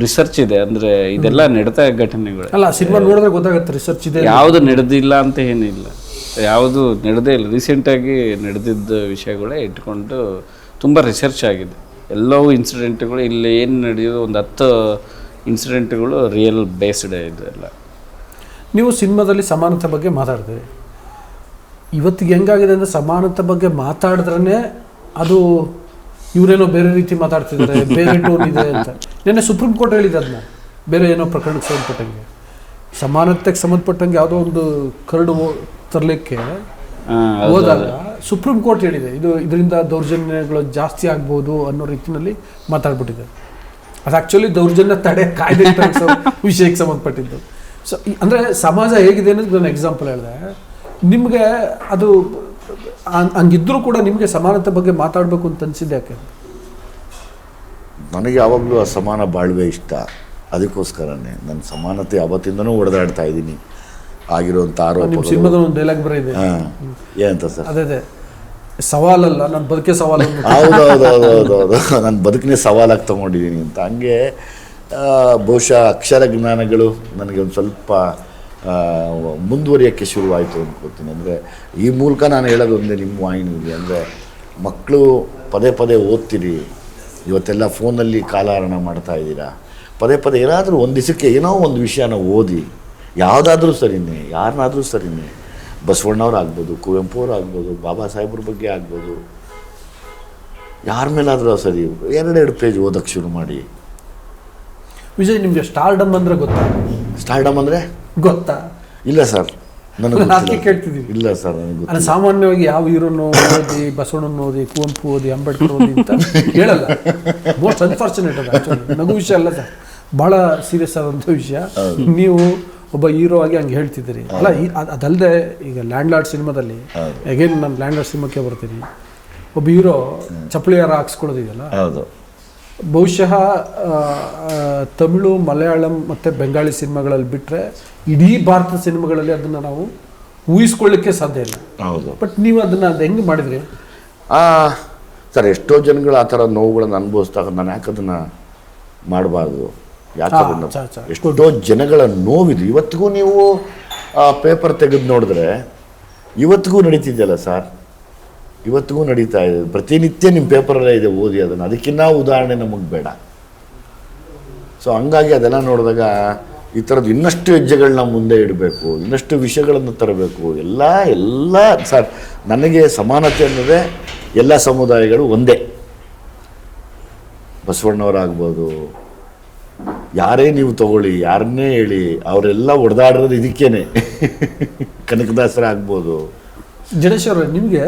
ರಿಸರ್ಚ್ ಇದೆ. ಅಂದರೆ ಇದೆಲ್ಲ ನಡೆದ ಘಟನೆಗಳು ಅಲ್ಲ, ಸಿನಿಮಾ ನೋಡಿದ್ರೆ ಗೊತ್ತಾಗುತ್ತೆ ರಿಸರ್ಚ್ ಇದೆ. ಯಾವುದು ನಡೆದಿಲ್ಲ ಅಂತ ಏನಿಲ್ಲ, ಯಾವುದು ನಡೆದೇ ಇಲ್ಲ. ರೀಸೆಂಟಾಗಿ ನಡೆದಿದ್ದ ವಿಷಯಗಳೇ ಇಟ್ಕೊಂಡು ತುಂಬ ರಿಸರ್ಚ್ ಆಗಿದೆ. ಎಲ್ಲವೂ ಇನ್ಸಿಡೆಂಟ್ಗಳು ಇಲ್ಲಿ ಏನು ನಡೆಯೋದು ಒಂದು 10 ಇನ್ಸಿಡೆಂಟ್ಗಳು ರಿಯಲ್ ಬೇಸ್ಡ್ ಇದೆ ಎಲ್ಲ. ನೀವು ಸಿನಿಮಾದಲ್ಲಿ ಸಮಾನತೆ ಬಗ್ಗೆ ಮಾತಾಡ್ತೀವಿ. ಇವತ್ತಿಗೆ ಹೆಂಗಾಗಿದೆ ಅಂದರೆ ಸಮಾನತೆ ಬಗ್ಗೆ ಮಾತಾಡಿದ್ರೇ ಅದು ಇವರೇನೋ ಬೇರೆ ರೀತಿ ಮಾತಾಡ್ತಿದ್ದಾರೆ, ಬೇರೆ ಟೋನ್ ಇದೆ ಅಂತ. ನಿನ್ನೆ ಸುಪ್ರೀಂ ಕೋರ್ಟ್ ಹೇಳಿದೆ ಅದನ್ನ, ಬೇರೆ ಏನೋ ಪ್ರಕರಣಕ್ಕೆ ಸಂಬಂಧಪಟ್ಟಂಗೆ ಸಮಾನತೆಗೆ ಸಂಬಂಧಪಟ್ಟಂಗೆ ಯಾವುದೋ ಒಂದು ಕರಡು ತರಲಿಕ್ಕೆ ಹೋದಾಗ ಸುಪ್ರೀಂ ಕೋರ್ಟ್ ಹೇಳಿದೆ ಇದರಿಂದ ದೌರ್ಜನ್ಯಗಳು ಜಾಸ್ತಿ ಆಗ್ಬೋದು ಅನ್ನೋ ರೀತಿಯಲ್ಲಿ ಮಾತಾಡ್ಬಿಟ್ಟಿದೆ. ಅದು ಆ್ಯಕ್ಚುಲಿ ದೌರ್ಜನ್ಯ ತಡೆ ಕಾಯ್ದೆ ವಿಷಯಕ್ಕೆ ಸಂಬಂಧಪಟ್ಟಿದ್ದು. ಸೊ ಅಂದರೆ ಸಮಾಜ ಹೇಗಿದೆ ಅನ್ನೋದು ನಾನು ಎಕ್ಸಾಂಪಲ್ ಹೇಳಿದೆ. ನಿಮಗೆ ಅದು ಹಂಗಿದ್ರೂ ಕೂಡ ನಿಮಗೆ ಸಮಾನತೆ ಬಗ್ಗೆ ಮಾತಾಡಬೇಕು ಅಂತ ಅನಿಸಿದೆ ಯಾಕೆ? ನನಗೆ ಯಾವಾಗಲೂ ಅಸಮಾನ ಬಾಳ್ವೆ ಇಷ್ಟ. ಅದಕ್ಕೋಸ್ಕರನೇ ನಾನು ಸಮಾನತೆ ಅವತ್ತಿಂದನೂ ಹೊಡೆದಾಡ್ತಾ ಇದ್ದೀನಿ. ಆಗಿರುವಂಥ ಆರೋಪ ಸಿನಿಮಾದ ಒಂದು ಡೈಲಾಗ್ ಬರೀದೆ, ಏನಂತ ಸರ್? ಅದೇ ಸವಾಲಲ್ಲ, ನನ್ನ ಬದುಕೆ ಸವಾಲು. ಹೌದೌದೌದೌದು, ನನ್ನ ಬದುಕನ್ನೇ ಸವಾಲಾಗಿ ತೊಗೊಂಡಿದ್ದೀನಿ ಅಂತ. ಹಂಗೆ ಬಹುಶಃ ಅಕ್ಷರ ಜ್ಞಾನಗಳು ನನಗೆ ಒಂದು ಸ್ವಲ್ಪ ಮುಂದುವರಿಯೋಕ್ಕೆ ಶುರುವಾಯಿತು ಅಂದ್ಕೊಳ್ತೀನಿ. ಅಂದರೆ ಈ ಮೂಲಕ ನಾನು ಹೇಳೋದು ಒಂದೇ ನಿಮ್ಮ ವಾಹಿನಿಯಲ್ಲಿ, ಅಂದರೆ ಮಕ್ಕಳು ಪದೇ ಪದೇ ಓದ್ತೀರಿ, ಇವತ್ತೆಲ್ಲ ಫೋನಲ್ಲಿ ಕಾಲಹರಣ ಮಾಡ್ತಾ ಇದ್ದೀರಾ. ಪದೇ ಪದೇ ಏನಾದರೂ ಒಂದು ದಿವಸಕ್ಕೆ ಏನೋ ಒಂದು ವಿಷಯನ ಓದಿ, ಯಾವುದಾದ್ರೂ ಸರಿನೇ, ಯಾರನ್ನಾದರೂ ಸರಿನೇ, ಬಸವಣ್ಣವ್ರು ಆಗ್ಬೋದು, ಕುವೆಂಪು ಅವ್ರು ಆಗ್ಬೋದು, ಬಾಬಾ ಸಾಹೇಬ್ರ ಬಗ್ಗೆ ಆಗ್ಬೋದು, ಯಾರ ಮೇಲಾದರೂ ಸರಿ 2 ಪೇಜ್ ಓದೋಕ್ಕೆ ಶುರು ಮಾಡಿ. ವಿಜಯ್, ನಿಮಗೆ ಸ್ಟಾರ್ಡಮ್ ಅಂದರೆ ಗೊತ್ತಾ? ಸ್ಟಾರ್ಡಮ್ ಅಂದರೆ ಗೊತ್ತಾ? ಇಲ್ಲ ಸರ್, ನನಗೆ ಕೇಳ್ತಿದ್ದೀವಿ. ಇಲ್ಲ ಸರ್, ನನಗೆ ಅಂದರೆ ಸಾಮಾನ್ಯವಾಗಿ ಯಾವ ಹೀರೋನು ಓದಿ, ಬಸವಣ್ಣನ ಓದಿ, ಕುವೆಂಪು ಓದಿ, ಅಂಬೇಡ್ಕರ್ ಓದಿ ಅಂತ ಹೇಳಲ್ಲ. ಮೋಸ್ಟ್ ಅನ್ಫಾರ್ಚುನೇಟ್ ಅದು. ಆ್ಯಕ್ಚುಲಿ ನಗು ವಿಷಯ ಅಲ್ಲ ಸರ್, ಭಾಳ ಸೀರಿಯಸ್ ಆದಂಥ ವಿಷಯ. ನೀವು ಒಬ್ಬ ಹೀರೋ ಆಗಿ ಹಂಗೆ ಹೇಳ್ತಿದ್ದೀರಿ ಅಲ್ಲ. ಅದಲ್ಲದೆ ಈಗ ಲ್ಯಾಂಡ್ ಲಾರ್ಡ್ ಸಿನಿಮಾದಲ್ಲಿ, ಅಗೇನ್ ನಾನು ಲ್ಯಾಂಡ್ ಲಾರ್ಡ್ ಸಿನಿಮಾಕ್ಕೆ ಬರ್ತೀನಿ, ಒಬ್ಬ ಹೀರೋ ಚಪ್ಪಲಿ ಹಾರ ಹಾಕ್ಸ್ಕೊಳ್ಳೋದಿದೆಯಲ್ಲ, ಬಹುಶಃ ತಮಿಳು, ಮಲಯಾಳಂ ಮತ್ತು ಬೆಂಗಾಳಿ ಸಿನಿಮಾಗಳಲ್ಲಿ ಬಿಟ್ಟರೆ ಇಡೀ ಭಾರತದ ಸಿನಿಮಾಗಳಲ್ಲಿ ಅದನ್ನು ನಾವು ಊಹಿಸ್ಕೊಳ್ಳಿಕ್ಕೆ ಸಾಧ್ಯ ಇಲ್ಲ. ಹೌದು. ಬಟ್ ನೀವು ಅದನ್ನು ಹೆಂಗೆ ಮಾಡಿದ್ರಿ ಸರ್? ಎಷ್ಟೋ ಜನಗಳು ಆ ಥರ ನೋವುಗಳನ್ನು ಅನುಭವಿಸಿದಾಗ ನಾನು ಯಾಕೆ ಅದನ್ನು ಮಾಡಬಾರ್ದು? ಯಾಕಂದ್ರೆ ಎಷ್ಟೋ ಜನಗಳ ನೋವಿದು. ಇವತ್ತಿಗೂ ನೀವು ಪೇಪರ್ ತೆಗೆದು ನೋಡಿದ್ರೆ ಇವತ್ತಿಗೂ ನಡೀತಿದೆಯಲ್ಲ ಸರ್, ಇವತ್ತಿಗೂ ನಡೀತಾ ಇದೆ. ಪ್ರತಿನಿತ್ಯ ನಿಮ್ಮ ಪೇಪರಲ್ಲೇ ಇದೆ, ಓದಿ ಅದನ್ನು. ಅದಕ್ಕಿಂತ ಉದಾಹರಣೆ ನಮಗೆ ಬೇಡ. ಸೊ ಹಂಗಾಗಿ ಅದೆಲ್ಲ ನೋಡಿದಾಗ ಈ ಥರದ್ದು ಇನ್ನಷ್ಟು ಹೆಜ್ಜೆಗಳನ್ನ ಮುಂದೆ ಇಡಬೇಕು, ಇನ್ನಷ್ಟು ವಿಷಯಗಳನ್ನು ತರಬೇಕು. ಎಲ್ಲ ಸರ್, ನನಗೆ ಸಮಾನತೆ ಅನ್ನೋದೇ ಎಲ್ಲ ಸಮುದಾಯಗಳು ಒಂದೇ. ಬಸವಣ್ಣವರಾಗ್ಬೋದು, ಯಾರೇ ನೀವು ತಗೊಳ್ಳಿ, ಯಾರನ್ನೇ ಹೇಳಿ, ಅವರೆಲ್ಲ ಹೊಡೆದಾಡಿರೋದು ಇದಕ್ಕೇನೆ. ಕನಕದಾಸರ ಆಗ್ಬೋದು. ಜಡೇಶ್ ಅವರೇ, ನಿಮಗೆ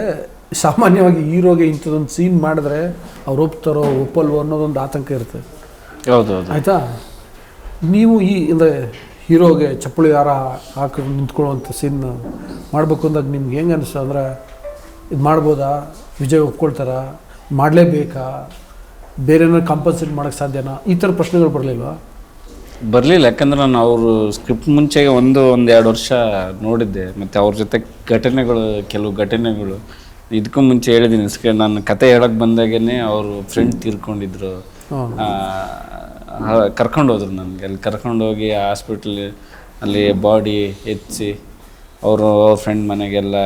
ಸಾಮಾನ್ಯವಾಗಿ ಹೀರೋಗೆ ಇಂಥದ್ದೊಂದು ಸೀನ್ ಮಾಡಿದ್ರೆ ಅವ್ರು ಒಪ್ತಾರೋ ಒಪ್ಪಲ್ವೋ ಅನ್ನೋದೊಂದು ಆತಂಕ ಇರುತ್ತೆ. ಹೌದೌದು, ಆಯಿತಾ? ನೀವು ಅಂದರೆ ಹೀರೋಗೆ ಚಪ್ಪಲಿ ಹಾರ ಹಾಕಿ ನಿಂತ್ಕೊಳ್ಳುವಂಥ ಸೀನ್ ಮಾಡಬೇಕು ಅಂದಾಗ ನಿಮ್ಗೆ ಹೆಂಗೆ ಅನಿಸ್ತು? ಅಂದರೆ ಇದು ಮಾಡ್ಬೋದಾ? ವಿಜಯ್ ಒಪ್ಕೊಳ್ತಾರಾ? ಮಾಡಲೇಬೇಕಾ? ಬೇರೆ ಏನಾದ್ರು ಕಾಂಪನ್ಸೇಟ್ ಮಾಡೋಕ್ಕೆ ಸಾಧ್ಯನಾ? ಈ ಥರ ಪ್ರಶ್ನೆಗಳು ಬರಲಿಲ್ವಾ? ಬರಲಿಲ್ಲ. ಯಾಕಂದ್ರೆ ನಾನು ಅವರು ಸ್ಕ್ರಿಪ್ಟ್ ಮುಂಚೆಗೆ 1-2 ವರ್ಷ ನೋಡಿದ್ದೆ. ಮತ್ತು ಅವ್ರ ಜೊತೆ ಕೆಲವು ಘಟನೆಗಳು ಇದಕ್ಕೂ ಮುಂಚೆ ಹೇಳಿದ್ದೀನಿ. ನಾನು ಕತೆ ಹೇಳೋಕ್ಕೆ ಬಂದಾಗೇ ಅವರು ಫ್ರೆಂಡ್ ತೀರ್ಕೊಂಡಿದ್ರು. ಕರ್ಕೊಂಡೋದ್ರು ನನಗೆ. ಅಲ್ಲಿ ಕರ್ಕೊಂಡೋಗಿ ಹಾಸ್ಪಿಟ್ಲ್ ಅಲ್ಲಿ ಬಾಡಿ ಎತ್ತಿ ಅವರು ಅವ್ರ ಫ್ರೆಂಡ್ ಮನೆಗೆಲ್ಲ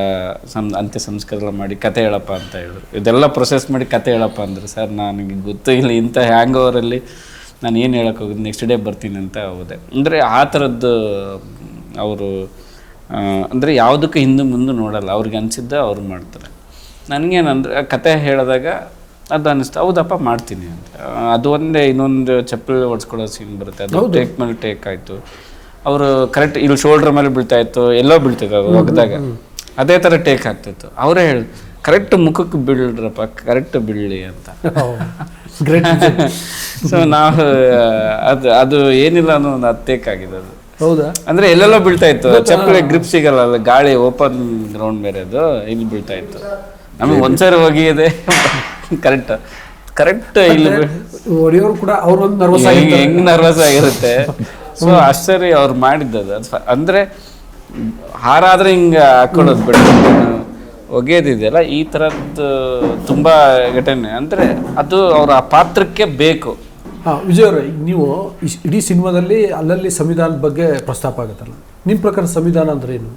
ಅಂತ್ಯ ಸಂಸ್ಕಾರ ಮಾಡಿ ಕತೆ ಹೇಳಪ್ಪ ಅಂತ ಹೇಳಿದ್ರು. ಇದೆಲ್ಲ ಪ್ರೊಸೆಸ್ ಮಾಡಿ ಕತೆ ಹೇಳಪ್ಪ ಅಂದರು. ಸರ್ ನನಗೆ ಗೊತ್ತು ಇಲ್ಲ, ಇಂಥ ಹ್ಯಾಂಗ್ ಓವರಲ್ಲಿ ನಾನು ಏನು ಹೇಳಕ್ಕೆ ಹೋಗೋದು, ನೆಕ್ಸ್ಟ್ ಡೇ ಬರ್ತೀನಿ ಅಂತ ಹೋದೆ. ಅಂದರೆ ಆ ಥರದ್ದು ಅವರು ಅಂದರೆ ಯಾವುದಕ್ಕೂ ಹಿಂದೆ ಮುಂದೆ ನೋಡಲ್ಲ, ಅವ್ರಿಗೆ ಅನಿಸಿದ್ದ ಅವ್ರು ಮಾಡ್ತಾರೆ. ನನಗೇನಂದರೆ ಕತೆ ಹೇಳಿದಾಗ ಅದು ಅನ್ನಿಸ್ತು, ಹೌದಪ್ಪ ಮಾಡ್ತೀನಿ ಅಂತ. ಅದು ಒಂದೇ. ಇನ್ನೊಂದು ಚಪ್ಪಲಿ ಹೊಡ್ಸ್ಕೊಳ್ಳೋ ಸೀನ್ ಬರುತ್ತೆ, ಅದು ಟೇಕ್ ಮೇಲೆ ಟೇಕ್ ಆಯಿತು. ಅವರು ಕರೆಕ್ಟ್ ಇಲ್ಲಿ ಶೋಲ್ಡ್ರ್ ಮೇಲೆ ಬೀಳ್ತಾಯಿತ್ತು, ಎಲ್ಲೋ ಬೀಳ್ತಿತ್ತು ಅದು ಒಗ್ದಾಗ, ಅದೇ ಥರ ಟೇಕ್ ಆಗ್ತಿತ್ತು. ಅವರೇ ಹೇಳಿ ಕರೆಕ್ಟ್ ಮುಖಕ್ಕೆ ಬೀಳ್ರಪ್ಪ, ಕರೆಕ್ಟ್ ಬೀಳಲಿ ಅಂತ. ಸೊ ನಾವು ಅದು ಏನಿಲ್ಲ ಅನ್ನೋ ಒಂದು ಟೇಕ್ ಆಗಿದೆ ಅದು. ಹೌದಾ? ಅಂದರೆ ಎಲ್ಲೆಲ್ಲೋ ಬೀಳ್ತಾ ಇತ್ತು, ಚಪ್ಪಲಿ ಗ್ರಿಪ್ ಸಿಗಲ್ಲ, ಗಾಳಿ ಓಪನ್ ಗ್ರೌಂಡ್ ಬೇರೆ, ಅದು ಇಲ್ಲಿ ಬೀಳ್ತಾ ಇತ್ತು. ನಮಗೆ ಒಂದ್ಸರಿ ಹೋಗಿದೆ ಕರೆಕ್ಟ್ ಇಲ್ಲಿ ಹೊಡೆಯೋರು ಕೂಡ ಅವ್ರೊಂದು ಹೆಂಗ್ ನರ್ವಸ್ ಆಗಿರುತ್ತೆ. ಸೊ ಆಶ್ಚರ್ಯ ಅವ್ರು ಮಾಡಿದ್ದದು. ಅಂದರೆ ಹಾರಾದ್ರೆ ಹಿಂಗೆ ಹಾಕೊಳ್ಳೋದು ಬಿಡ, ಒಗೆಯೋದಿದೆಯಲ್ಲ, ಈ ಥರದ್ದು ತುಂಬ ಘಟನೆ. ಅಂದರೆ ಅದು ಅವ್ರ ಆ ಪಾತ್ರಕ್ಕೆ ಬೇಕು. ವಿಜಯ್ ಅವರೇ, ಈಗ ನೀವು ಇಡೀ ಸಿನಿಮಾದಲ್ಲಿ ಅಲ್ಲಲ್ಲಿ ಸಂವಿಧಾನದ ಬಗ್ಗೆ ಪ್ರಸ್ತಾಪ ಆಗುತ್ತಲ್ಲ, ನಿಮ್ಮ ಪ್ರಕಾರ ಸಂವಿಧಾನ ಅಂದ್ರೆ ಏನು?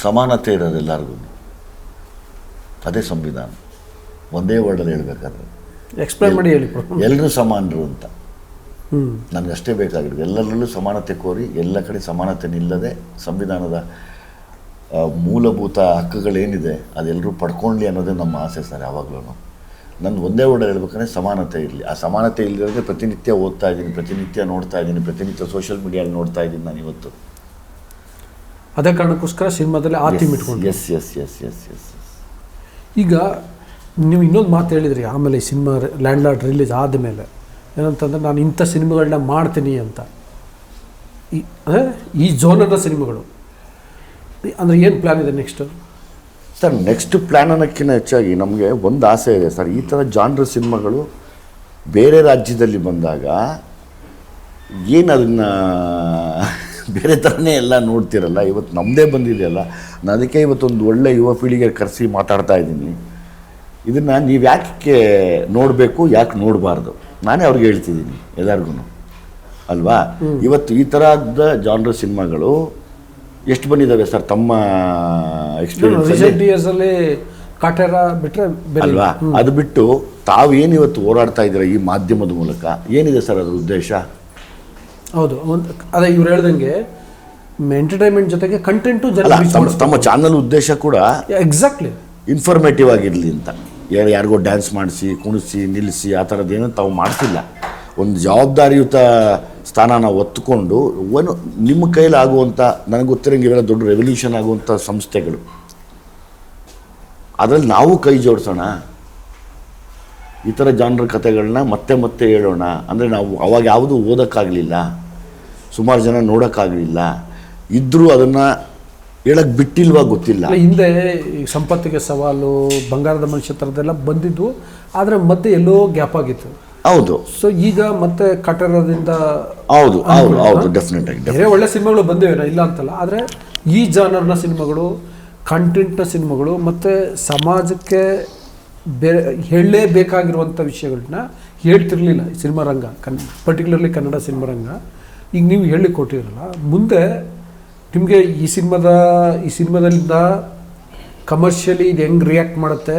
ಸಮಾನತೆ ಇರೋದು ಎಲ್ಲರಿಗೂ, ಅದೇ ಸಂವಿಧಾನ. ಒಂದೇ ವರ್ಡಲ್ಲಿ ಹೇಳ್ಬೇಕಾದ್ರೆ ಎಕ್ಸ್ಪ್ಲೈನ್ ಮಾಡಿ ಹೇಳಿ. ಎಲ್ಲರೂ ಸಮಾನರು ಅಂತ ನನಗಷ್ಟೇ ಬೇಕಾಗಿರೋದು. ಎಲ್ಲರಲ್ಲೂ ಸಮಾನತೆ ಕೋರಿ, ಎಲ್ಲ ಕಡೆ ಸಮಾನತೆ ನಿಲ್ಲದೆ ಸಂವಿಧಾನದ ಮೂಲಭೂತ ಹಕ್ಕುಗಳೇನಿದೆ ಅದೆಲ್ಲರೂ ಪಡ್ಕೊಳ್ಳಿ ಅನ್ನೋದೇ ನಮ್ಮ ಆಸೆ ಸರ್. ಯಾವಾಗಲೂ ನನ್ನ ಒಂದೇ ವರ್ಡ್ ಹೇಳ್ಬೇಕಂದ್ರೆ ಸಮಾನತೆ ಇರಲಿ. ಆ ಸಮಾನತೆ ಇಲ್ಲದಿರೋದ್ರೆ ಪ್ರತಿನಿತ್ಯ ಓದ್ತಾ ಇದ್ದೀನಿ, ಪ್ರತಿನಿತ್ಯ ನೋಡ್ತಾ ಇದ್ದೀನಿ, ಪ್ರತಿನಿತ್ಯ ಸೋಷಿಯಲ್ ಮೀಡಿಯಲ್ಲಿ ನೋಡ್ತಾ ಇದ್ದೀನಿ ನಾನು ಇವತ್ತು. ಅದೇ ಕಾರಣಕ್ಕೋಸ್ಕರ ಸಿನಿಮಾದಲ್ಲಿ ಆ ಥೀಮ್ ಇಟ್ಕೊಂಡು. Yes yes yes yes yes ಈಗ ನೀವು ಇನ್ನೊಂದು ಮಾತು ಹೇಳಿದ್ರಿ ಆಮೇಲೆ ಈ ಸಿನಿಮಾ ಲ್ಯಾಂಡ್ ಲಾರ್ಡ್ ರಿಲೀಸ್ ಆದಮೇಲೆ, ಏನಂತಂದರೆ ನಾನು ಇಂಥ ಸಿನಿಮಾಗಳನ್ನ ಮಾಡ್ತೀನಿ ಅಂತ. ಈ ಜೋನರ್ನ ಸಿನಿಮಾಗಳು ಅಂದರೆ ಏನು ಪ್ಲ್ಯಾನ್ ಇದೆ ನೆಕ್ಸ್ಟು? ಸರ್ ನೆಕ್ಸ್ಟ್ ಪ್ಲ್ಯಾನ್ ಅನ್ನೋಕ್ಕಿಂತ ಹೆಚ್ಚಾಗಿ ನಮಗೆ ಒಂದು ಆಸೆ ಇದೆ ಸರ್. ಈ ಥರ ಜಾನ್ರ್ ಸಿನಿಮಾಗಳು ಬೇರೆ ರಾಜ್ಯದಲ್ಲಿ ಬಂದಾಗ ಏನು ಅದನ್ನು ಬೇರೆ ಥರನೇ ಎಲ್ಲ ನೋಡ್ತಿರಲ್ಲ, ಇವತ್ತು ನಮ್ಮದೇ ಬಂದಿದೆಯಲ್ಲ. ನಾನು ಅದಕ್ಕೆ ಇವತ್ತೊಂದು ಒಳ್ಳೆ ಯುವ ಪೀಳಿಗೆ ಕರೆಸಿ ಮಾತಾಡ್ತಾ ಇದ್ದೀನಿ. ಇದನ್ನು ನೀವು ಯಾಕೆ ನೋಡಬೇಕು, ಯಾಕೆ ನೋಡಬಾರ್ದು ನಾನೇ ಅವ್ರಿಗೆ ಹೇಳ್ತಿದ್ದೀನಿ ಎಲ್ಲರಿಗೂ ಅಲ್ವಾ. ಇವತ್ತು ಈ ಥರದ ಜಾನ್ರ್ ಸಿನಿಮಾಗಳು ಎಷ್ಟು ಬಂದಿದ್ದಾವೆ ಸರ್ ತಮ್ಮ ಎಕ್ಸ್ಪೀರಿಯನ್ಸ್ ಅಲ್ಲಿ? ಕಾಟೇರ ಬಿಟ್ಟರೆ ಅಲ್ವಾ. ಅದು ಬಿಟ್ಟು ತಾವೇನು ಇವತ್ತು ಹೋರಾಡ್ತಾ ಇದ್ದೀರ ಈ ಮಾಧ್ಯಮದ ಮೂಲಕ, ಏನಿದೆ ಸರ್ ಅದರ ಉದ್ದೇಶ? ಹೌದು, ಅದೇ ಇವ್ರು ಹೇಳ್ದಂಗೆ ಎಂಟರ್ಟೈನ್ಮೆಂಟ್ ಜೊತೆಗೆ ಕಂಟೆಂಟು ತಮ್ಮ ಚಾನಲ್ ಉದ್ದೇಶ ಕೂಡ ಎಕ್ಸಾಕ್ಟ್ಲಿ ಇನ್ಫಾರ್ಮೇಟಿವ್ ಆಗಿರಲಿ ಅಂತ. ಯಾರಿಗೋ ಡ್ಯಾನ್ಸ್ ಮಾಡಿಸಿ ಕುಣಿಸಿ ನಿಲ್ಲಿಸಿ ಆ ಥರದ್ದೇನು ತಾವು ಮಾಡ್ತಿಲ್ಲ. ಒಂದು ಜವಾಬ್ದಾರಿಯುತ ಸ್ಥಾನನ ಒತ್ತುಕೊಂಡು ನಿಮ್ಮ ಕೈಲಾಗುವಂಥ, ನನಗೆ ಗೊತ್ತಿರೋಂಗೆ ಇವೆಲ್ಲ ದೊಡ್ಡ ರೆವಲ್ಯೂಷನ್ ಆಗುವಂಥ ಸಂಸ್ಥೆಗಳು, ಅದರಲ್ಲಿ ನಾವು ಕೈ ಜೋಡಿಸೋಣ. ಈ ಥರ ಜಾನ್ರ್ ಕಥೆಗಳನ್ನ ಮತ್ತೆ ಮತ್ತೆ ಹೇಳೋಣ. ಅಂದರೆ ನಾವು ಅವಾಗ ಯಾವುದೂ ಓದೋಕ್ಕಾಗಲಿಲ್ಲ, ಸುಮಾರು ಜನ ನೋಡೋಕ್ಕಾಗಲಿಲ್ಲ, ಇದ್ದರೂ ಅದನ್ನು ಹೇಳಕ್ಕೆ ಬಿಟ್ಟಿಲ್ವಾ ಗೊತ್ತಿಲ್ಲ. ಹಿಂದೆ ಸಂಪತ್ತಿಗೆ ಸವಾಲು, ಬಂಗಾರದ ಮನುಷ್ಯ ಥರದ್ದೆಲ್ಲ ಬಂದಿದ್ದು, ಆದರೆ ಮತ್ತೆ ಎಲ್ಲೋ ಗ್ಯಾಪ್ ಆಗಿತ್ತು. ಹೌದು. ಸೊ ಈಗ ಮತ್ತೆ ಕಟ್ಟಡದಿಂದ ಹೌದು ಹೌದು ಹೌದು ಡೆಫಿನೆಟ್ ಆಗಿ ಬೇರೆ ಒಳ್ಳೆ ಸಿನಿಮಾಗಳು ಬಂದಿವೆ, ಇಲ್ಲ ಅಂತಲ್ಲ. ಆದರೆ ಈ ಜಾನರ್ನ ಸಿನಿಮಾಗಳು, ಕಂಟೆಂಟ್ನ ಸಿನಿಮಾಗಳು, ಮತ್ತು ಸಮಾಜಕ್ಕೆ ಹೇಳಲೇಬೇಕಾಗಿರುವಂಥ ವಿಷಯಗಳನ್ನ ಹೇಳ್ತಿರ್ಲಿಲ್ಲ ಈ ಸಿನಿಮಾ ರಂಗ, ಪರ್ಟಿಕ್ಯುಲರ್ಲಿ ಕನ್ನಡ ಸಿನಿಮಾ ರಂಗ. ಈಗ ನೀವು ಹೇಳಿ ಕೊಟ್ಟಿರಲ್ಲ, ಮುಂದೆ ನಿಮಗೆ ಈ ಸಿನಿಮಾದಲ್ಲಿಂದ ಕಮರ್ಷಿಯಲಿ ಇದು ಹೆಂಗೆ ರಿಯಾಕ್ಟ್ ಮಾಡುತ್ತೆ,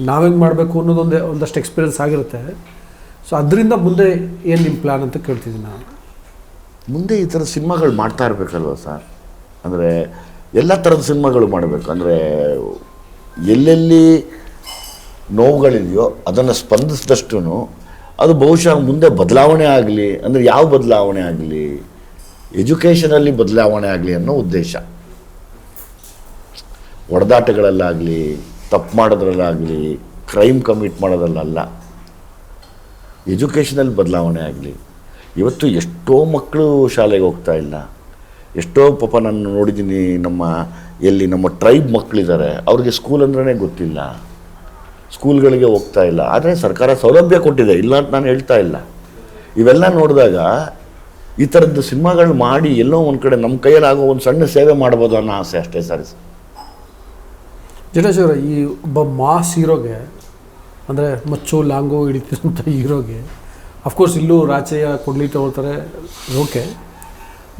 ನಾವೆಂಗೆ ಮಾಡಬೇಕು ಅನ್ನೋದೊಂದೇ ಒಂದಷ್ಟು ಎಕ್ಸ್ಪೀರಿಯನ್ಸ್ ಆಗಿರುತ್ತೆ. ಸೊ ಅದರಿಂದ ಮುಂದೆ ಏನು ನಿಮ್ಮ ಪ್ಲ್ಯಾನ್ ಅಂತ ಕೇಳ್ತಿದ್ದೀನಿ ನಾನು. ಮುಂದೆ ಈ ಥರ ಸಿನಿಮಾಗಳು ಮಾಡ್ತಾ ಇರಬೇಕಲ್ವ ಸರ್. ಅಂದರೆ ಎಲ್ಲ ಥರದ ಸಿನಿಮಾಗಳು ಮಾಡಬೇಕು. ಅಂದರೆ ಎಲ್ಲೆಲ್ಲಿ ನೋವುಗಳಿದೆಯೋ ಅದನ್ನು ಸ್ಪಂದಿಸಿದಷ್ಟು ಅದು ಬಹುಶಃ ಮುಂದೆ ಬದಲಾವಣೆ ಆಗಲಿ. ಅಂದರೆ ಯಾವ ಬದಲಾವಣೆ ಆಗಲಿ, ಎಜುಕೇಷನಲ್ಲಿ ಬದಲಾವಣೆ ಆಗಲಿ ಅನ್ನೋ ಉದ್ದೇಶ. ಹೊಡೆದಾಟಗಳಲ್ಲಾಗಲಿ, ತಪ್ಪು ಮಾಡೋದ್ರಲ್ಲಾಗಲಿ, ಕ್ರೈಮ್ ಕಮಿಟ್ ಮಾಡೋದ್ರಲ್ಲ, ಎಜುಕೇಷನಲ್ಲಿ ಬದಲಾವಣೆ ಆಗಲಿ. ಇವತ್ತು ಎಷ್ಟೋ ಮಕ್ಕಳು ಶಾಲೆಗೆ ಹೋಗ್ತಾ ಇಲ್ಲ. ಎಷ್ಟೋ ಪಾಪ ನಾನು ನೋಡಿದ್ದೀನಿ, ನಮ್ಮ ಟ್ರೈಬ್ ಮಕ್ಕಳಿದ್ದಾರೆ, ಅವ್ರಿಗೆ ಸ್ಕೂಲ್ ಅಂದ್ರೇ ಗೊತ್ತಿಲ್ಲ, ಸ್ಕೂಲ್ಗಳಿಗೆ ಹೋಗ್ತಾ ಇಲ್ಲ. ಆದರೆ ಸರ್ಕಾರ ಸೌಲಭ್ಯ ಕೊಟ್ಟಿದೆ, ಇಲ್ಲ ಅಂತ ನಾನು ಹೇಳ್ತಾ ಇಲ್ಲ. ಇವೆಲ್ಲ ನೋಡಿದಾಗ ಈ ಥರದ್ದು ಸಿನಿಮಾಗಳು ಮಾಡಿ ಎಲ್ಲೋ ಒಂದು ಕಡೆ ನಮ್ಮ ಕೈಯಲ್ಲಾಗೋ ಒಂದು ಸಣ್ಣ ಸೇವೆ ಮಾಡ್ಬೋದು ಅನ್ನೋ ಆಸೆ ಅಷ್ಟೇ ಸರ್. ಜಟೇಶ್ ಅವರ, ಈ ಒಬ್ಬ ಮಾಸ್ ಹೀರೋಗೆ, ಅಂದರೆ ಮಚ್ಚು ಲಾಂಗು ಹಿಡಿತಿರೋಂಥ ಹೀರೋಗೆ, ಅಫ್ಕೋರ್ಸ್ ಇಲ್ಲೂ ರಾಚೆಯ ಕೊಡ್ಲಿ ತಗೊಳ್ತಾರೆ, ಓಕೆ.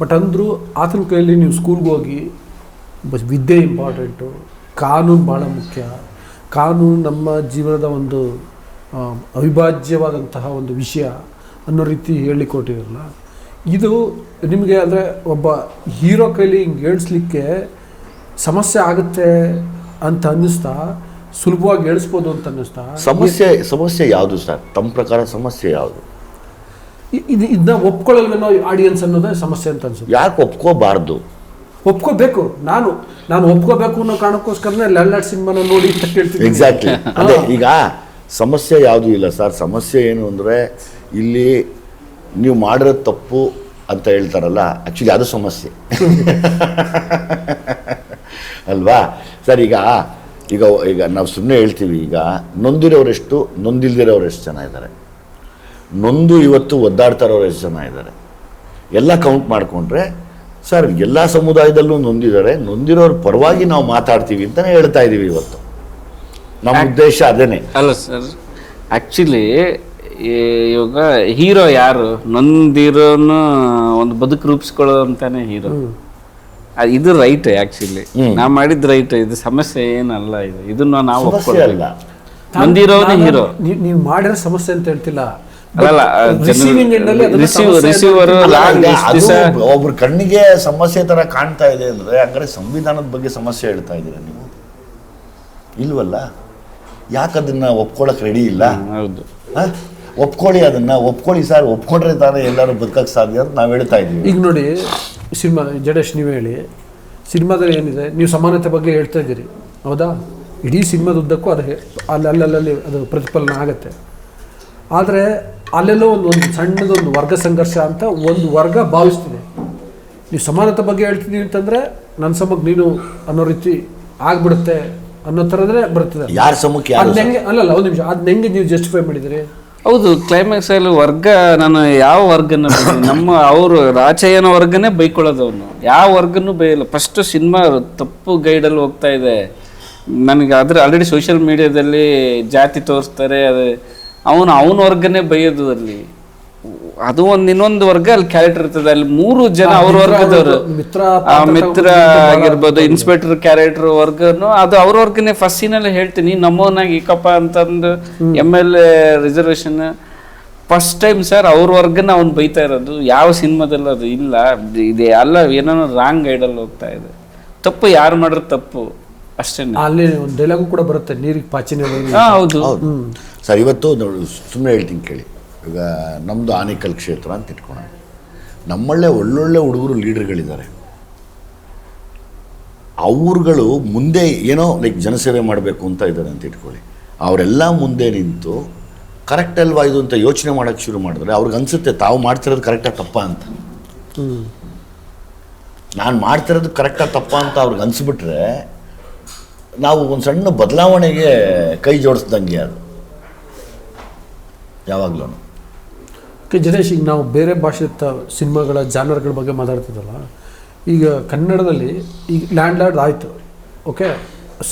ಬಟ್ ಅಂದರೂ ಆತನ ಕೈಯಲ್ಲಿ ನೀವು ಸ್ಕೂಲ್ಗೆ ಹೋಗಿ ವಿದ್ಯೆ ಇಂಪಾರ್ಟೆಂಟು, ಕಾನೂನು ಭಾಳ ಮುಖ್ಯ, ಕಾನೂನು ನಮ್ಮ ಜೀವನದ ಒಂದು ಅವಿಭಾಜ್ಯವಾದಂತಹ ಒಂದು ವಿಷಯ ಅನ್ನೋ ರೀತಿ ಹೇಳಿಕೊಟ್ಟಿರಲ್ಲ. ಇದು ನಿಮಗೆ ಅಂದರೆ ಒಬ್ಬ ಹೀರೋ ಕೈಲಿ ಹಿಂಗೆ ಹೇಳಿಸ್ಲಿಕ್ಕೆ ಸಮಸ್ಯೆ ಆಗುತ್ತೆ ಅಂತ ಅನ್ನಿಸ್ತಾ, ಸುಲಭವಾಗಿ ಹೇಳಿಸ್ಬೋದು ಅಂತ ಅನ್ನಿಸ್ತಾ. ಸಮಸ್ಯೆ ಯಾವುದು ಸರ್ ತಮ್ಮ ಪ್ರಕಾರ? ಸಮಸ್ಯೆ ಯಾವುದು? ಇದನ್ನ ಒಪ್ಕೊಳ್ಳಲ್ವೇನೋ ಆಡಿಯನ್ಸ್ ಅನ್ನೋದೇ ಸಮಸ್ಯೆ ಅಂತ ಅನ್ಸುತ್ತೆ. ಯಾಕೆ ಒಪ್ಕೋಬಾರ್ದು? ಒಪ್ಕೋಬೇಕು. ನಾನು ಒಪ್ಕೋಬೇಕು ಅನ್ನೋ ಕಾರಣಕ್ಕೋಸ್ಕರನೇ ಲ್ಯಾಂಡ್ಲಾರ್ಡ್ ಸಿನಿಮಾನ ನೋಡಿ ಅಂತ ಕೇಳ್ತೀನಿ. ಎಕ್ಸಾಕ್ಟ್ಲಿ ಅದೇ. ಈಗ ಸಮಸ್ಯೆ ಯಾವುದೂ ಇಲ್ಲ ಸರ್. ಸಮಸ್ಯೆ ಏನು ಅಂದರೆ ಇಲ್ಲಿ ನೀವು ಮಾಡಿರೋ ತಪ್ಪು ಅಂತ ಹೇಳ್ತಾರಲ್ಲ, ಆ್ಯಕ್ಚುಲಿ ಅದು ಸಮಸ್ಯೆ ಅಲ್ವಾ ಸರ್? ಈಗ ಈಗ ಈಗ ನಾವು ಸುಮ್ಮನೆ ಹೇಳ್ತೀವಿ, ಈಗ ನೊಂದಿರೋರೆಷ್ಟು, ನೊಂದಿಲ್ದಿರೋರೆಷ್ಟು ಜನ ಇದ್ದಾರೆ, ನೊಂದು ಇವತ್ತು ಒದ್ದಾಡ್ತಾರೋರು ಎಷ್ಟು ಜನ ಇದ್ದಾರೆ, ಎಲ್ಲ ಕೌಂಟ್ ಮಾಡಿಕೊಂಡ್ರೆ ಸರ್ ಎಲ್ಲ ಸಮುದಾಯದಲ್ಲೂ ನೊಂದಿದ್ದಾರೆ. ನೊಂದಿರೋರ ಪರವಾಗಿ ನಾವು ಮಾತಾಡ್ತೀವಿ ಅಂತಲೇ ಹೇಳ್ತಾ ಇದ್ದೀವಿ ಇವತ್ತು. ನಮ್ಮ ಉದ್ದೇಶ ಅದೇನೆ ಅಲ್ಲ ಸರ್. ಆ್ಯಕ್ಚುಲಿ ಇವಾಗ ಹೀರೋ ಯಾರು? ನೊಂದಿರೋನು ಒಂದು ಬದುಕು ರೂಪಿಸ್ಕೊಳ್ಳೋ ಅಂತಾನೆ ಹೀರೋ. ಇದು ರೈಟ್. ಆ್ಯಕ್ಚುಲಿ ನಾವು ಮಾಡಿದ್ ರೈಟ್. ಇದು ಸಮಸ್ಯೆ ಏನಲ್ಲ. ಇದನ್ನ ನಾವು ಒಪ್ಕೊಳ್ಳಲ್ಲ. ನೊಂದಿರೋನೇ ಹೀರೋ. ನೀವು ಮಾಡಿರೋ ಸಮಸ್ಯೆ ಅಂತ ಹೇಳ್ತಿಲ್ಲ. ರಿಸೀವರ್ ಒಬ್ರ ಕಣ್ಣಿಗೆ ಸಮಸ್ಯೆ ತರ ಕಾಣ್ತಾ ಇದೆ ಅಂದ್ರೆ ಹಂಗಾರೆ ಸಂವಿಧಾನದ ಬಗ್ಗೆ ಸಮಸ್ಯೆ ಹೇಳ್ತಾ ಇದ್ದೀರಾ ನೀವು? ಇಲ್ವಲ್ಲ. ಯಾಕದನ್ನ ಒಪ್ಕೊಳಕ್ ರೆಡಿ ಇಲ್ಲ? ಹೌದು, ಒಪ್ಕೊಳ್ಳಿ, ಅದನ್ನ ಒಪ್ಕೊಳ್ಳಿ ಸರ್. ಒಪ್ಕೊಂಡ್ರೆ ತಾನೇ ಎಲ್ಲರೂ ಬದುಕಕ್ಕೆ ಸಾಧ್ಯ ಅಂತ ನಾವು ಹೇಳ್ತಾ ಇದ್ದೀವಿ. ಈಗ ನೋಡಿ ಸಿನಿಮಾ, ಜಡೇಶ್ ನೀವು ಹೇಳಿ, ಸಿನಿಮಾದಲ್ಲಿ ಏನಿದೆ, ನೀವು ಸಮಾನತೆ ಬಗ್ಗೆ ಹೇಳ್ತಾ ಇದ್ದೀರಿ, ಹೌದಾ? ಇಡೀ ಸಿನಿಮಾದ ಉದ್ದಕ್ಕೂ ಅದು ಅಲ್ಲಲ್ಲಿ ಅದು ಪ್ರತಿಫಲನ ಆಗತ್ತೆ. ಆದರೆ ಅಲ್ಲೆಲ್ಲೋ ಒಂದು ಸಣ್ಣದೊಂದು ವರ್ಗ ಸಂಘರ್ಷ ಅಂತ ಒಂದು ವರ್ಗ ಭಾವಿಸ್ತಿದೆ. ನೀವು ಸಮಾನತೆ ಬಗ್ಗೆ ಹೇಳ್ತಿದ್ದೀವಿ ಅಂತಂದರೆ ನನ್ನ ಸಮಕ್ಕೆ ನೀನು ಅನ್ನೋ ರೀತಿ ಆಗ್ಬಿಡುತ್ತೆ ಅನ್ನೋ ಥರದ್ರೆ ಬರ್ತದೆ. ಯಾರ ಸಮಕ್ಕೆ ಅದನ್ನ ಹೆಂಗೆ, ಅಲ್ಲಲ್ಲ ಒಂದು ನಿಮಿಷ, ಅದನ್ನ ಹೆಂಗೆ ನೀವು ಜಸ್ಟಿಫೈ ಮಾಡಿದಿರಿ? ಹೌದು, ಕ್ಲೈಮ್ಯಾಕ್ಸ್ ಅಲ್ಲಿ ವರ್ಗ, ನಾನು ಯಾವ ವರ್ಗನ ನಮ್ಮ ಅವರು ರಾಚಯ್ಯನ ವರ್ಗನೇ ಬೈಕೊಳ್ಳೋದು. ಅವನು ಯಾವ ವರ್ಗನೂ ಬೈಯಲ್ಲ. ಫಸ್ಟ್ ಸಿನಿಮಾ ತಪ್ಪು ಗೈಡಲ್ಲಿ ಹೋಗ್ತಾ ಇದೆ ನನಗೆ. ಆದ್ರೆ ಆಲ್ರೆಡಿ ಸೋಷಿಯಲ್ ಮೀಡಿಯಾದಲ್ಲಿ ಜಾತಿ ತೋರಿಸ್ತಾರೆ, ಅದು ಅವನ ವರ್ಗನೇ ಬೈಯೋದು. ಅಲ್ಲಿ ಅದು ಇನ್ನೊಂದು ವರ್ಗ ಅಲ್ಲಿ ಕ್ಯಾರೆಕ್ಟರ್ ಇರ್ತದೆ. ಅಲ್ಲಿ 3 ಜನ ಅವ್ರ ವರ್ಗದವರು, ಮಿತ್ರ ಆಗಿರ್ಬೋದು, ಇನ್ಸ್ಪೆಕ್ಟರ್ ಕ್ಯಾರೆಕ್ಟರ್ ವರ್ಗನು ಅದು ಅವ್ರ ವರ್ಗನೇ. ಫಸ್ಟ್ ಸೀನಲ್ಲಿ ಹೇಳ್ತೀನಿ, ನಮ್ಮವನಾಗಿ ಈಕಪ್ಪ ಅಂತಂದು MLA reservation first time sir ಅವ್ರ ವರ್ಗನ ಅವ್ನು ಬೈತಾ ಇರೋದು. ಯಾವ ಸಿನಿಮಾದಲ್ಲಿ ಅದು ಇಲ್ಲ. ಇದೆ ಅಲ್ಲ, ಏನೋ ರಾಂಗ್ ಗೈಡಲ್ಲಿ ಹೋಗ್ತಾ ಇದೆ. ತಪ್ಪು ಯಾರು ಮಾಡಿರೋ ತಪ್ಪು ಅಷ್ಟೇ. ಅಲ್ಲಿ ಒಂದು ಡೈಲಾಗು ಕೂಡ ಬರುತ್ತೆ, ನೀರಿಗೆ ಪಾಚಿನ. ಹೌದು ಸರ್. ಇವತ್ತು ನೋಡಿ, ಸುಮ್ಮನೆ ಹೇಳ್ತೀನಿ ಕೇಳಿ. ಈಗ ನಮ್ಮದು ಆನೇಕಲ್ ಕ್ಷೇತ್ರ ಅಂತ ಇಟ್ಕೊಳ್ಳೋಣ. ನಮ್ಮಲ್ಲೇ ಒಳ್ಳೊಳ್ಳೆ ಹುಡುಗರು ಲೀಡರ್ಗಳಿದ್ದಾರೆ. ಅವ್ರುಗಳು ಮುಂದೆ ಏನೋ ಲೈಕ್ ಜನಸೇವೆ ಮಾಡಬೇಕು ಅಂತ ಇದ್ದಾರೆ ಅಂತ ಇಟ್ಕೊಳ್ಳಿ. ಅವರೆಲ್ಲ ಮುಂದೆ ನಿಂತು ಕರೆಕ್ಟ್ ಅಲ್ವಾ ಇದು ಅಂತ ಯೋಚನೆ ಮಾಡೋಕ್ಕೆ ಶುರು ಮಾಡಿದ್ರೆ ಅವ್ರಿಗೆ ಅನಿಸುತ್ತೆ ತಾವು ಮಾಡ್ತಿರೋದು ಕರೆಕ್ಟಾಗಿ ತಪ್ಪ ಅಂತ. ನಾನು ಮಾಡ್ತಿರೋದು ಕರೆಕ್ಟಾಗಿ ತಪ್ಪ ಅಂತ ಅವ್ರಿಗೆ ಅನಿಸ್ಬಿಟ್ರೆ ನಾವು ಒಂದು ಸಣ್ಣ ಬದಲಾವಣೆಗೆ ಕೈ ಜೋಡಿಸ್ದಂಗೆ ಅದು ಯಾವಾಗಲೂ. ಜಡೇಶ್, ಈಗ ನಾವು ಬೇರೆ ಭಾಷೆ ಸಿನಿಮಾಗಳ ಜಾನರ್ಗಳ ಬಗ್ಗೆ ಮಾತಾಡ್ತಿದ್ದಲ್ಲ, ಈಗ ಕನ್ನಡದಲ್ಲಿ ಈಗ ಲ್ಯಾಂಡ್ಲಾರ್ಡ್ ಆಯಿತು, ಓಕೆ,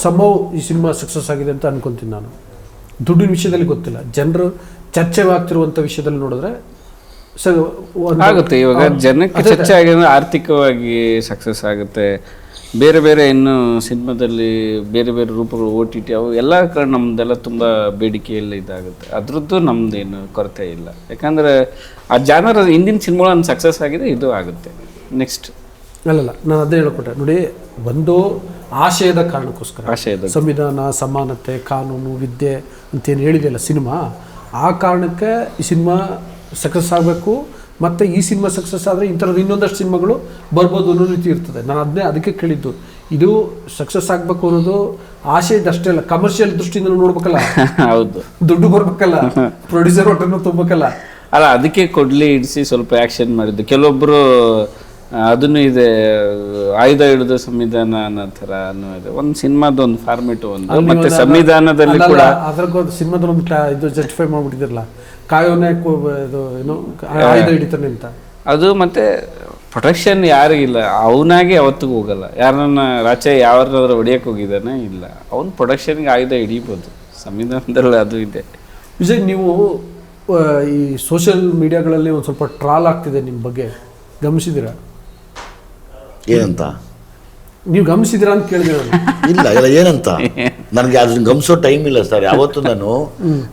ಸಮವ್ ಈ ಸಿನಿಮಾ ಸಕ್ಸಸ್ ಆಗಿದೆ ಅಂತ ಅನ್ಕೊತೀನಿ ನಾನು. ದುಡ್ಡಿನ ವಿಷಯದಲ್ಲಿ ಗೊತ್ತಿಲ್ಲ, ಜನರು ಚರ್ಚೆ ಆಗ್ತಿರುವಂಥ ವಿಷಯದಲ್ಲಿ ನೋಡಿದ್ರೆ ಆಗುತ್ತೆ. ಇವಾಗ ಜನಕ್ಕೆ ಚರ್ಚೆ ಆಗಿದ್ರೆ ಆರ್ಥಿಕವಾಗಿ ಸಕ್ಸಸ್ ಆಗುತ್ತೆ. ಬೇರೆ ಬೇರೆ ಇನ್ನು ಸಿನಿಮಾದಲ್ಲಿ ಬೇರೆ ಬೇರೆ ರೂಪಗಳು, OTT ಅವು ಎಲ್ಲ ಕಡೆ ನಮ್ಮದೆಲ್ಲ ತುಂಬ ಬೇಡಿಕೆಯೆಲ್ಲ ಇದಾಗುತ್ತೆ. ಅದ್ರದ್ದು ನಮ್ಮದೇನು ಕೊರತೆ ಇಲ್ಲ. ಯಾಕಂದರೆ ಆ ಜಾನರ್ ಹಿಂದಿನ ಸಿನಿಮಾಗಳು ಸಕ್ಸಸ್ ಆಗಿದೆ, ಇದು ಆಗುತ್ತೆ ನೆಕ್ಸ್ಟ್. ಅಲ್ಲಲ್ಲ, ನಾನು ಅದೇ ಹೇಳ್ಕೊಟ್ಟೆ ನೋಡಿ. ಒಂದು ಆಶಯದ ಕಾರಣಕ್ಕೋಸ್ಕರ, ಸಂವಿಧಾನ, ಸಮಾನತೆ, ಕಾನೂನು, ವಿದ್ಯೆ ಅಂತೇನು ಹೇಳಿದೆಯಲ್ಲ ಸಿನಿಮಾ, ಆ ಕಾರಣಕ್ಕೆ ಈ ಸಿನಿಮಾ ಸಕ್ಸಸ್ ಆಗಬೇಕು. ಮತ್ತು ಈ ಸಿನಿಮಾ ಸಕ್ಸಸ್ ಆದರೆ ಇಂಥದ್ದು ಇನ್ನೊಂದಷ್ಟು ಸಿನಿಮಾಗಳು ಬರ್ಬೋದು ಅನ್ನೋ ರೀತಿ ಇರ್ತದೆ. ನಾನು ಅದಕ್ಕೆ ಕೇಳಿದ್ದು, ಇದು ಸಕ್ಸಸ್ ಆಗಬೇಕು ಅನ್ನೋದು ಆಶಯದಷ್ಟೇ ಅಲ್ಲ, ಕಮರ್ಷಿಯಲ್ ದೃಷ್ಟಿಯಿಂದ ನೋಡ್ಬೇಕಲ್ಲ. ಹೌದು, ದುಡ್ಡು ಬರ್ಬೇಕಲ್ಲ, ಪ್ರೊಡ್ಯೂಸರ್ ಹೊಟ್ಟೆನೂ ತುಂಬಬೇಕಲ್ಲ. ಅಲ್ಲ, ಅದಕ್ಕೆ ಕೊಡ್ಲಿ ಇಡಿಸಿ ಸ್ವಲ್ಪ ಆ್ಯಕ್ಷನ್ ಮಾಡಿದ್ದು. ಕೆಲವೊಬ್ಬರು ಅದನ್ನು ಇದೆ, ಆಯುಧ ಹಿಡಿದು ಸಂವಿಧಾನ ಅನ್ನೋ ಥರ ಅನ್ನೋ ಇದೆ. ಒಂದು ಸಿನಿಮಾದ ಒಂದು ಫಾರ್ಮೇಟ್ ಒಂದು, ಮತ್ತೆ ಸಂವಿಧಾನದಲ್ಲಿ ಕೂಡ ಅದ್ರಾಗ ಸಿನಿಮಾದ ಒಂದು ಇದು ಜಸ್ಟಿಫೈ ಮಾಡ್ಬಿಟ್ಟಿದ್ರಲ್ಲ, ಕಾಯೋನೆ ಇದು ಏನು ಆಯುಧ ಹಿಡಿತಾನೆ ಅಂತ. ಅದು ಮತ್ತೆ ಪ್ರೊಟೆಕ್ಷನ್ ಯಾರಿಗಿಲ್ಲ, ಅವನಾಗೆ ಯಾವತ್ತಿಗೂ ಹೋಗಲ್ಲ. ಯಾರನ್ನ ರಾಚೆ ಯಾರಾದ್ರೂ ಹೊಡಿಯಕ್ಕೆ ಹೋಗಿದ್ದಾನೆ ಇಲ್ಲ, ಅವ್ನು ಪ್ರೊಟೆಕ್ಷನ್ಗೆ ಆಯುಧ ಹಿಡಿಬೋದು. ಸಂವಿಧಾನದಲ್ಲಿ ಅದು ಇದೆ. ವಿಜಯ್, ನೀವು ಈ ಸೋಷಿಯಲ್ ಮೀಡಿಯಾಗಳಲ್ಲಿ ಒಂದು ಸ್ವಲ್ಪ ಟ್ರಾಲ್ ಆಗ್ತಿದೆ ನಿಮ್ಮ ಬಗ್ಗೆ, ಗಮನಿಸಿದ್ದೀರಾ? ಏನಂತ? ನೀವು ಗಮನಿಸಿದಿರಾ ಅಂತ ಕೇಳಿದೆ ನಾನು. ಇಲ್ಲ ಇಲ್ಲ, ಏನಂತ ನನಗೆ ಅದನ್ನ ಗಮನಿಸೋ ಟೈಮ್ ಇಲ್ಲ ಸರ್. ಯಾವತ್ತು ನಾನು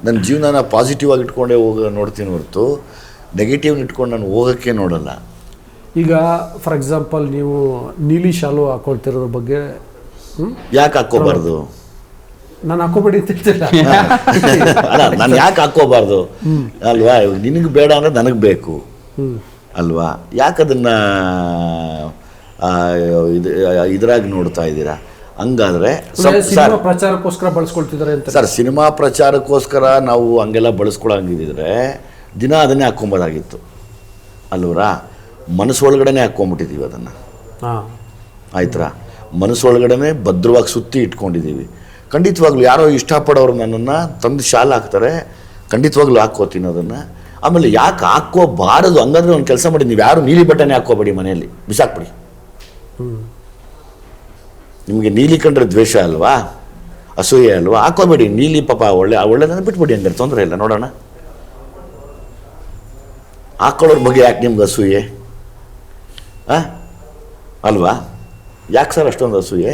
ನನ್ನ ಜೀವನನ ಪಾಸಿಟಿವ್ ಆಗಿ ಇಟ್ಕೊಂಡೇ ನೋಡ್ತೀನಿ ಹೊರತು ನೆಗೆಟಿವ್ ಇಟ್ಕೊಂಡು ನಾನು ಹೋಗೋಕ್ಕೆ ನೋಡಲ್ಲ. ಈಗ ಫಾರ್ ಎಕ್ಸಾಂಪಲ್ ನೀವು ನೀಲಿ ಶಾಲು ಹಾಕೊಳ್ತಿರೋದ್ರ ಬಗ್ಗೆ ಯಾಕೆ ಹಾಕ್ಕೋಬಾರ್ದು? ನಾನು ಹಾಕೋಬೇಡಿ ಅಂತ ಹೇಳ್ತಿಲ್ಲ. ಅಲ್ಲ, ನಾನು ಯಾಕೆ ಹಾಕ್ಕೋಬಾರ್ದು ಅಲ್ವಾ? ನಿನಗೆ ಬೇಡ ಅಂದರೆ ನನಗೆ ಬೇಕು ಅಲ್ವಾ? ಯಾಕದನ್ನ ಇದ್ರಾಗಿ ನೋಡ್ತಾ ಇದ್ದೀರಾ? ಹಂಗಾದ್ರೆ ಸಿನಿಮಾ ಪ್ರಚಾರಕ್ಕೋಸ್ಕರ ಬಳಸ್ಕೊಳ್ತಿದ್ದಾರೆ ಅಂತ ಸರ್, ಸಿನಿಮಾ ಪ್ರಚಾರಕ್ಕೋಸ್ಕರ ನಾವು ಹಂಗೆಲ್ಲ ಬಳಸ್ಕೊಳಂಗಿದ್ರೆ ದಿನ ಅದನ್ನೇ ಹಾಕ್ಕೊಂಬೋದಾಗಿತ್ತು ಅಲ್ವರಾ? ಮನಸ್ಸೊಳಗಡೆನೆ ಹಾಕ್ಕೊಂಬಿಟ್ಟಿದ್ದೀವಿ ಅದನ್ನು. ಆಯ್ತಾ? ಮನಸ್ಸೊಳಗಡೆನೆ ಭದ್ರವಾಗಿ ಸುತ್ತಿ ಇಟ್ಕೊಂಡಿದ್ದೀವಿ. ಖಂಡಿತವಾಗ್ಲೂ ಯಾರೋ ಇಷ್ಟಪಡೋರು ನನ್ನನ್ನು ತಂದು ಶಾಲೆ ಹಾಕ್ತಾರೆ, ಖಂಡಿತವಾಗ್ಲೂ ಹಾಕ್ಕೋತೀನಿ ಅದನ್ನು. ಆಮೇಲೆ ಯಾಕೆ ಹಾಕ್ಕೋಬಾರದು ಹಂಗಂದ್ರೆ ಒಂದು ಕೆಲಸ ಮಾಡಿ, ನೀವು ಯಾರು ನೀಲಿ ಬಟ್ಟೆನೇ ಹಾಕ್ಕೋಬೇಡಿ, ಮನೆಯಲ್ಲಿ ಬಿಸಾಕ್ಬಿಡಿ. ನಿಮಗೆ ನೀಲಿ ಕಂಡ್ರೆ ದ್ವೇಷ ಅಲ್ವಾ, ಅಸೂಯೆ ಅಲ್ವಾ? ಹಾಕೋಬೇಡಿ ನೀಲಿ. ಪಾಪ ಒಳ್ಳೆದನ್ನು ಬಿಟ್ಬಿಡಿ, ಹಂಗಾರೆ ತೊಂದರೆ ಇಲ್ಲ. ನೋಡೋಣ, ಹಾಕೊಳ್ಳೋರ ಬಗ್ಗೆ ಯಾಕೆ ನಿಮ್ಗೆ ಅಸೂಯೆ ಅಲ್ವಾ? ಯಾಕೆ ಸರ್ ಅಷ್ಟೊಂದು ಅಸೂಯೆ?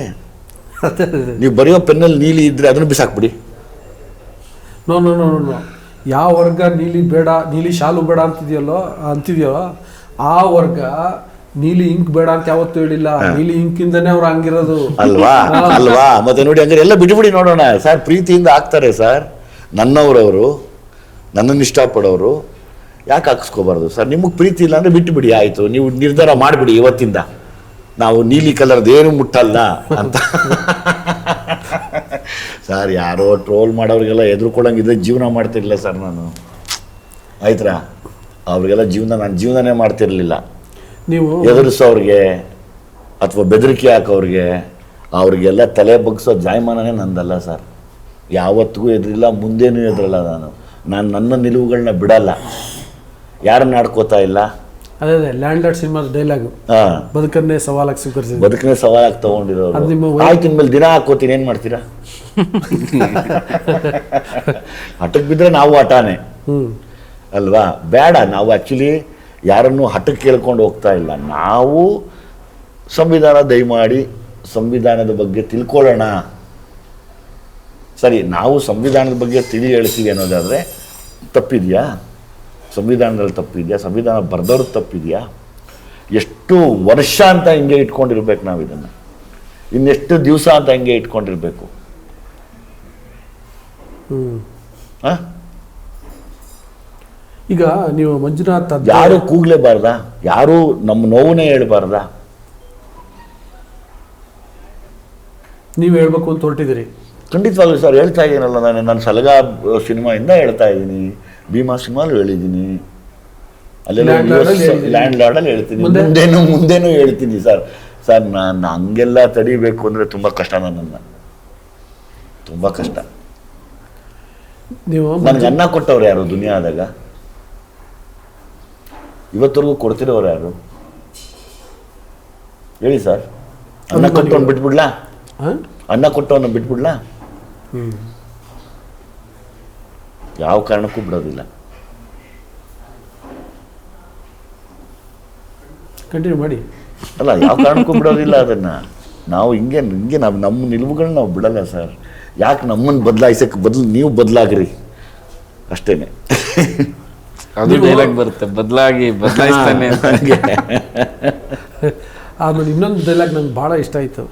ನೀವು ಬರೆಯೋ ಪೆನ್ನಲ್ಲಿ ನೀಲಿ ಇದ್ರೆ ಅದನ್ನು ಬಿಸಾಕ್ಬಿಡಿ. ನೋ ನೋ ನೋ ನೋ ಯಾವ ವರ್ಗ ನೀಲಿ ಬೇಡ, ನೀಲಿ ಶಾಲು ಬೇಡ ಅಂತಿದೆಯೋ ಆ ವರ್ಗ ನೀಲಿ ಇಂಕ್ ಬೇಡ ಅಂತ ಯಾವತ್ತೂ ಹೇಳಿಲ್ಲ. ನೀಲಿ ಇಂಕಿಂದನೇ ಅವ್ರು ಹಂಗಿರೋದು ಅಲ್ವಾ? ಅಲ್ವಾ? ಮತ್ತೆ ನೋಡಿ, ಹಂಗಾರೆ ಎಲ್ಲ ಬಿಟ್ಬಿಡಿ. ನೋಡೋಣ ಸರ್, ಪ್ರೀತಿಯಿಂದ ಹಾಕ್ತಾರೆ ಸರ್. ನನ್ನವರವರು, ನನ್ನನ್ನು ಇಷ್ಟಪಡೋರು ಯಾಕೆ ಹಾಕಿಸ್ಕೋಬಾರ್ದು ಸರ್? ನಿಮಗೆ ಪ್ರೀತಿ ಇಲ್ಲ ಅಂದರೆ ಬಿಟ್ಟು ಬಿಡಿ, ಆಯಿತು. ನೀವು ನಿರ್ಧಾರ ಮಾಡಿಬಿಡಿ ಇವತ್ತಿಂದ, ನಾವು ನೀಲಿ ಕಲರ್ದು ಏನು ಮುಟ್ಟಲ್ಲ ಅಂತ. ಸರ್, ಯಾರೋ ಟ್ರೋಲ್ ಮಾಡೋರಿಗೆಲ್ಲ ಎದುರ್ಕೊಳ್ಳಂಗಿದ್ರೆ ಜೀವನ ಮಾಡ್ತಿರ್ಲಿಲ್ಲ ಸರ್ ನಾನು. ಆಯ್ತಾ? ಅವ್ರಿಗೆಲ್ಲ ನಾನು ಜೀವನನೇ ಮಾಡ್ತಿರ್ಲಿಲ್ಲ. ನೀವು ಎದುರಿಸೋರಿಗೆ ಅಥವಾ ಬೆದರಿಕೆ ಹಾಕೋರಿಗೆ ಅವ್ರಿಗೆಲ್ಲ ತಲೆ ಬಗ್ಸೋ ಜಾಯಮಾನನೇ ನಂದಲ್ಲ ಸರ್. ಯಾವತ್ತಿಗೂ ಎದುರಿಲ್ಲ, ಮುಂದೇನೂ ಎದುರಲ್ಲ. ನಾನು ನನ್ನ ನಿಲುವುಗಳನ್ನ ಬಿಡಲ್ಲ. ಯಾರನ್ನ ಆಡ್ಕೋತಾ ಇಲ್ಲ. ಅದೇ ಲ್ಯಾಂಡ್ ಲಾರ್ಡ್ ಸಿನಿಮಾದ ಡೈಲಾಗ್, ಬದುಕನ್ನೇ ಸವಾಲಾಗಿ ಸ್ವೀಕರಿಸಿ, ಬದುಕನ್ನೇ ಸವಾಲಾಗಿ ತಗೊಂಡಿರೋರು. ಆಯ್ತು, ಇನ್ಮೇಲೆ ದಿನ ಹಾಕೋತೀನಿ, ಏನು ಮಾಡ್ತೀರಾ? ಹಠಕ್ಕೆ ಬಿದ್ದರೆ ನಾವು ಹಠಾನೆ ಅಲ್ವಾ? ಬೇಡ. ನಾವು ಆ್ಯಕ್ಚುಲಿ ಯಾರನ್ನು ಹಠಕ್ಕೆ ಕೇಳ್ಕೊಂಡು ಹೋಗ್ತಾ ಇಲ್ಲ. ನಾವು ಸಂವಿಧಾನ ದಯಮಾಡಿ ಸಂವಿಧಾನದ ಬಗ್ಗೆ ತಿಳ್ಕೊಳ್ಳೋಣ. ಸರಿ, ನಾವು ಸಂವಿಧಾನದ ಬಗ್ಗೆ ಹೇಳ್ತೀವಿ ಅನ್ನೋದಾದರೆ ತಪ್ಪಿದೆಯಾ? ಸಂವಿಧಾನದಲ್ಲಿ ತಪ್ಪಿದೆಯಾ? ಸಂವಿಧಾನ ಬರೆದವ್ರದ್ದು ತಪ್ಪಿದೆಯಾ? ಎಷ್ಟು ವರ್ಷ ಅಂತ ಹಿಂಗೆ ಇಟ್ಕೊಂಡಿರ್ಬೇಕು ನಾವು ಇದನ್ನು? ಇನ್ನೆಷ್ಟು ದಿವಸ ಅಂತ ಹಿಂಗೆ ಇಟ್ಕೊಂಡಿರ್ಬೇಕು? ಈಗ ನೀವು ಮಂಜುನಾಥ್ ಯಾರು ಕೂಗ್ಲೇಬಾರ್ದಾ? ಯಾರು ನಮ್ಮ ನೋವನ್ನೇ ಹೇಳ್ಬಾರ್ದಾ? ನೀವು ಹೇಳ್ಬೇಕು ಅಂತ ಹೊರಟಿದ್ದೀರಿ. ಖಂಡಿತವಾಗ್ಲೂ ಸರ್, ಹೇಳ್ತಾ ಇದ್ದೀನಲ್ಲ ನಾನು. ನನ್ನ ಸಲಗ ಸಿನಿಮಾಯಿಂದ ಹೇಳ್ತಾ ಇದ್ದೀನಿ, ಭೀಮಾ ಸಿನಿಮಾಲು ಹೇಳಿದ್ದೀನಿ, ಅಲ್ಲೆಲ್ಲ ಲ್ಯಾಂಡ್ ಲಾರ್ಡಲ್ಲಿ ಹೇಳ್ತೀನಿ, ಮುಂದೇನೂ ಹೇಳ್ತೀನಿ ಸರ್. ಸರ್, ನಾನು ಹಂಗೆಲ್ಲ ತಡಿಬೇಕು ಅಂದರೆ ತುಂಬ ಕಷ್ಟ. ನನ್ನನ್ನು ತುಂಬ ಕಷ್ಟ. ನೀವು ನನಗೆ ಅನ್ನ ಕೊಟ್ಟವ್ರು ಯಾರು ದುನಿಯಾದಾಗ? ಇವತ್ತರೆಗೂ ಕೊಡ್ತಿರೋರು ಯಾರು ಹೇಳಿ ಸರ್? ಅನ್ನ ಕೊಟ್ಟವನು ಬಿಟ್ಬಿಡ್ಲಾ? ಅನ್ನ ಕೊಟ್ಟವನ್ನ ಬಿಟ್ಬಿಡ್ಲಾ? ಯಾವ ಕಾರಣಕ್ಕೂ ಬಿಡೋದಿಲ್ಲ. ಕಂಟಿನ್ಯೂ ಮಾಡಿ. ಅಲ್ಲ, ಯಾವ ಕಾರಣಕ್ಕೂ ಬಿಡೋದಿಲ್ಲ ಅದನ್ನು. ನಾವು ಹಿಂಗೆ ನಮ್ಮ ನಿಲುವುಗಳನ್ನ ನಾವು ಬಿಡಲ್ಲ ಸರ್. ಯಾಕೆ ನಮ್ಮನ್ನು ಬದಲಾಯಿಸಕ್ಕೆ ನೀವು ಬದಲಾಗ್ರಿ ಅಷ್ಟೇನೆ. ಅದು ಡೈಲಾಗ್ ಬರುತ್ತೆ, ಬದಲಾಯಿಸ್ತಾನೆ. ಆಮೇಲೆ ಇನ್ನೊಂದು ಡೈಲಾಗ್ ನಂಗೆ ಭಾಳ ಇಷ್ಟ ಆಯಿತು,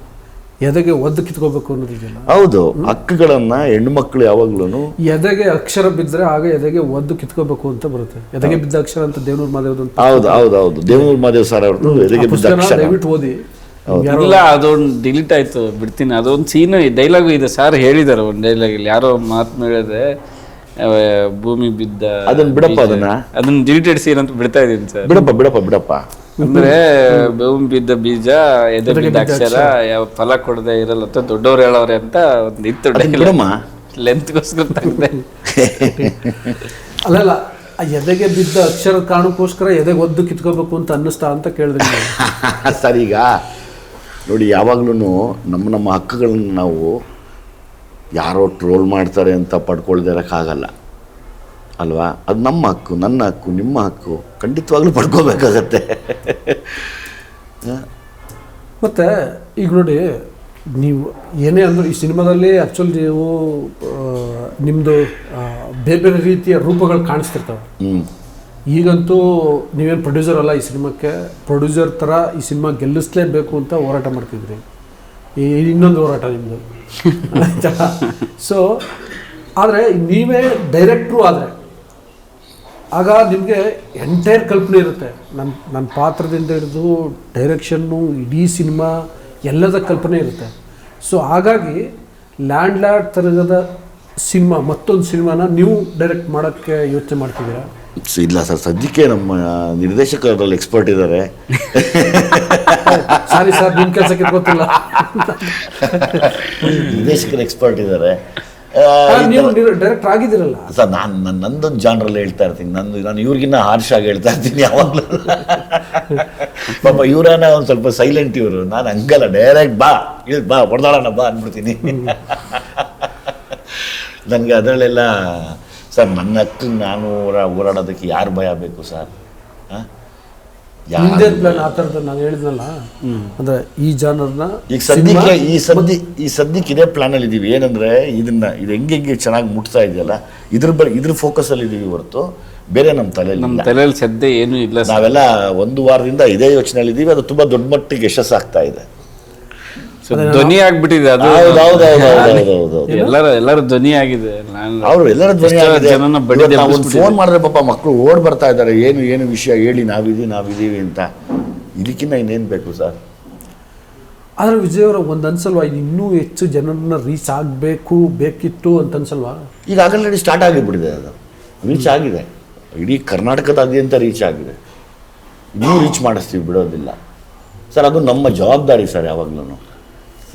ಎದೆಗೆ ಒದ್ದು ಕಿತ್ಕೋಬೇಕು ಅನ್ನೋದಿದೆಯಲ್ಲ. ಹೌದು, ಹಕ್ಕುಗಳನ್ನ ಹೆಣ್ಣುಮಕ್ಕಳು ಯಾವಾಗ್ಲೂ ಎದೆಗೆ ಅಕ್ಷರ ಬಿದ್ದರೆ ಆಗ ಎದೆಗೆ ಒದ್ದು ಕಿತ್ಕೋಬೇಕು ಅಂತ ಬರುತ್ತೆ. ಎದೆಗೆ ಬಿದ್ದ ಅಕ್ಷರ ಅಂತ ದೇವನೂರು ಮಾದೇವ್ ಅಂತ. ಹೌದು ದೇವನೂರು ಮಾದೇವ್ ಸರ್ ಅವ್ರದ್ದು ಎದೆಗೆ ಬಿದ್ದ ಅಕ್ಷರ. ದಯವಿಟ್ಟು ಓದಿ. ಇಲ್ಲ, ಅದೊಂದು ಡಿಲೀಟ್ ಆಯ್ತು, ಬಿಡ್ತೀನಿ. ಅದೊಂದು ಸೀನು ಡೈಲಾಗು ಇದೆ ಸರ್, ಹೇಳಿದ್ದಾರೆ ಒಂದು ಡೈಲಾಗಲ್ಲಿ. ಯಾರೋ ಮಾತು ಹೇಳಿದ್ರೆ ಭೂಮಿ ಬಿದ್ದ, ಅದನ್ನ ಬಿಡಪ್ಪ, ಅದನ್ನ ಡಿಲೀಟೆಡ್ ಸೀನ್ ಅಂತ ಬಿಡ್ತಾ ಇದೀನಿ ಸರ್. ಬಿಡಪ್ಪ. ಅಂದ್ರೆ ಭೂಮಿ ಬಿದ್ದ ಬೀಜ, ಎದೆ ಬಿದ್ದ ಅಕ್ಷರ, ಯಾವ ಫಲ ಕೊಡದೆ ಇರಲ್ಲ ಅಂತ ದೊಡ್ಡವ್ರು ಹೇಳವ್ರೆ ಅಂತ ಒಂದು ಇತ್ತು ಡೈಲಾಗ್. ಲೆಂತ್ಗೋಸ್ಕರ ತೆಗ್ದೆ. ಅಲ್ಲಲ್ಲ, ಆ ಎದೆಗೆ ಬಿದ್ದ ಅಕ್ಷರದ ಕಾರಣಕ್ಕೋಸ್ಕರ ಎದೆಗೆ ಒದ್ದು ಕಿತ್ಕೋಬೇಕು ಅಂತ ಅನ್ನಿಸ್ತಾ ಅಂತ ಕೇಳಿದ್ರಿ ಸರ್. ಈಗ ನೋಡಿ, ಯಾವಾಗ್ಲೂ ನಮ್ಮ ಹಕ್ಕುಗಳನ್ನ ನಾವು ಯಾರೋ ಟ್ರೋಲ್ ಮಾಡ್ತಾರೆ ಅಂತ ಪಡ್ಕೊಳ್ದೇ ಇರೋಕ್ಕಾಗಲ್ಲ ಅಲ್ವಾ? ಅದು ನಮ್ಮ ಹಕ್ಕು, ನನ್ನ ಹಕ್ಕು, ನಿಮ್ಮ ಹಕ್ಕು. ಖಂಡಿತವಾಗ್ಲೂ ಪಡ್ಕೋಬೇಕಾಗತ್ತೆ. ಮತ್ತು ಈಗ ನೋಡಿ, ನೀವು ಏನೇ ಅಂದರೂ ಈ ಸಿನಿಮಾದಲ್ಲಿ ಆ್ಯಕ್ಚುಲಿ ನೀವು ನಿಮ್ಮದು ಬೇರೆ ಬೇರೆ ರೀತಿಯ ರೂಪಗಳು ಕಾಣಿಸ್ತಿರ್ತವೆ. ಈಗಂತೂ ನೀವೇನು ಪ್ರೊಡ್ಯೂಸರ್ ಅಲ್ಲ, ಈ ಸಿನಿಮಾಕ್ಕೆ ಪ್ರೊಡ್ಯೂಸರ್ ಥರ ಈ ಸಿನಿಮಾ ಗೆಲ್ಲಿಸಲೇಬೇಕು ಅಂತ ಹೋರಾಟ ಮಾಡ್ತಿದ್ರಿ. ಈ ಇನ್ನೊಂದು ಹೋರಾಟ ನಿಮ್ಮದು ಆಯಿತಾ? ಸೊ ಆದರೆ ನೀವೇ ಡೈರೆಕ್ಟ್ರು ಆದರೆ ಆಗ ನಿಮಗೆ ಎಂಟೈರ್ ಕಲ್ಪನೆ ಇರುತ್ತೆ. ನನ್ನ ಪಾತ್ರದಿಂದ ಹಿಡಿದು ಡೈರೆಕ್ಷನ್ನು, ಇಡೀ ಸಿನಿಮಾ ಎಲ್ಲದ ಕಲ್ಪನೆ ಇರುತ್ತೆ. ಸೊ ಹಾಗಾಗಿ ಲ್ಯಾಂಡ್ ಲಾರ್ಡ್ ಥರದ ಸಿನಿಮಾ, ಮತ್ತೊಂದು ಸಿನಿಮಾನ ನೀವು ಡೈರೆಕ್ಟ್ ಮಾಡೋಕ್ಕೆ ಯೋಚನೆ ಮಾಡ್ತಿದ್ದೀರಾ? ಇಲ್ಲ ಸರ್, ಸದ್ಯಕ್ಕೆ ನಮ್ಮ ನಿರ್ದೇಶಕರು ಅದರಲ್ಲಿ ಎಕ್ಸ್ಪರ್ಟ್ ಇದ್ದಾರೆ. ಸಾರಿ ಸರ್, ನಿಮ್ಮ ಕೆಲಸಕ್ಕೆ ಗೊತ್ತಿಲ್ಲ. ನಿರ್ದೇಶಕರು ಎಕ್ಸ್ಪರ್ಟ್ ಇದ್ದಾರೆ. ನೀವು ಡೈರೆಕ್ಟರ್ ಆಗಿದ್ದೀರಲ್ಲ ಸರ್, ನಂದೊಂದು ಜಾನ್ರಲ್ಲಿ ಹೇಳ್ತಾ ಇರ್ತೀನಿ. ನಾನು ಇವ್ರಿಗಿನ್ನ ಹಾರ್ಷ್ ಆಗಿ ಹೇಳ್ತಾ ಇರ್ತೀನಿ ಯಾವಾಗಲೂ. ಪಾಪ ಇವರನ್ನ ಒಂದು ಸ್ವಲ್ಪ ಸೈಲೆಂಟ್ ಇವರು. ನಾನು ಹಂಗಲ್ಲ, ಡೈರೆಕ್ಟ್ ಬಾ ಹೊಡೆದಾಡೋಣ ಬಾ ಅಂದ್ಬಿಡ್ತೀನಿ. ನನಗೆ ಅದರಲ್ಲೆಲ್ಲ ಸರ್, ನನ್ನ ಹತ್ರ ನಾನು ಓಡಾಡೋದಕ್ಕೆ ಯಾರು ಭಯ ಬೇಕು ಸರ್? ನಿಮ್ದೇ ಪ್ಲಾನ್ ಆ ಥರದ್ದು ನಾನು ಹೇಳಿದ್ನಲ್ಲ, ಅಂದರೆ ಈ ಜಾನರ್ನ ಈಗ ಸದ್ಯಕ್ಕೆ ಈ ಸದ್ಯಕ್ಕೆ ಇದೇ ಪ್ಲಾನಲ್ಲಿ ಇದ್ದೀವಿ. ಏನಂದರೆ ಇದು ಹೆಂಗೆ ಚೆನ್ನಾಗಿ ಮುಟ್ತಾ ಇದೆಯಲ್ಲ, ಇದ್ರ ಫೋಕಸಲ್ಲಿ ಇದ್ದೀವಿ ಹೊರತು ಬೇರೆ ನಮ್ಮ ತಲೆಯಲ್ಲಿ ಸದ್ಯ ಏನೂ ಇಲ್ಲ. ನಾವೆಲ್ಲ ಒಂದು ವಾರದಿಂದ ಇದೇ ಯೋಚನೆಯಲ್ಲಿ ಇದ್ದೀವಿ. ಅದು ತುಂಬ ದೊಡ್ಡ ಮಟ್ಟಿಗೆ ಯಶಸ್ಸಾಗ್ತಾ ಇದೆ. ಧ್ವನಿ ಆಗ್ಬಿಟ್ಟಿದೆ ಅದು. ಎಲ್ಲರ ಧ್ವನಿ ಆಗಿದೆ. ಅವರು ಎಲ್ಲರ ಧ್ವನಿ ಆಗಿದೆ. ಫೋನ್ ಮಾಡಿದ್ರೆ ಪಾಪ ಮಕ್ಕಳು ಓಡ್ ಬರ್ತಾ ಇದ್ದಾರೆ, ಏನು ವಿಷಯ ಹೇಳಿ, ನಾವಿದೀವಿ ಅಂತ. ಇದಕ್ಕಿಂತ ಇನ್ನೇನು ಬೇಕು ಸರ್? ಆದರೆ ವಿಜಯ್ ಅವರ ಒಂದು ಅನ್ಸಲ್ವಾ, ಇದು ಇನ್ನೂ ಹೆಚ್ಚು ಜನರನ್ನ ರೀಚ್ ಬೇಕಿತ್ತು ಅಂತ ಅನ್ಸಲ್ವಾ? ಈಗ ಆಲ್ರೆಡಿ ಸ್ಟಾರ್ಟ್ ಆಗಿಬಿಟ್ಟಿದೆ. ಅದು ರೀಚ್ ಆಗಿದೆ, ಇಡೀ ಕರ್ನಾಟಕದಾದ್ಯಂತ ರೀಚ್ ಆಗಿದೆ. ಇನ್ನೂ ರೀಚ್ ಮಾಡಿಸ್ತೀವಿ, ಬಿಡೋದಿಲ್ಲ ಸರ್. ಅದು ನಮ್ಮ ಜವಾಬ್ದಾರಿ ಸರ್, ಯಾವಾಗ್ಲೂ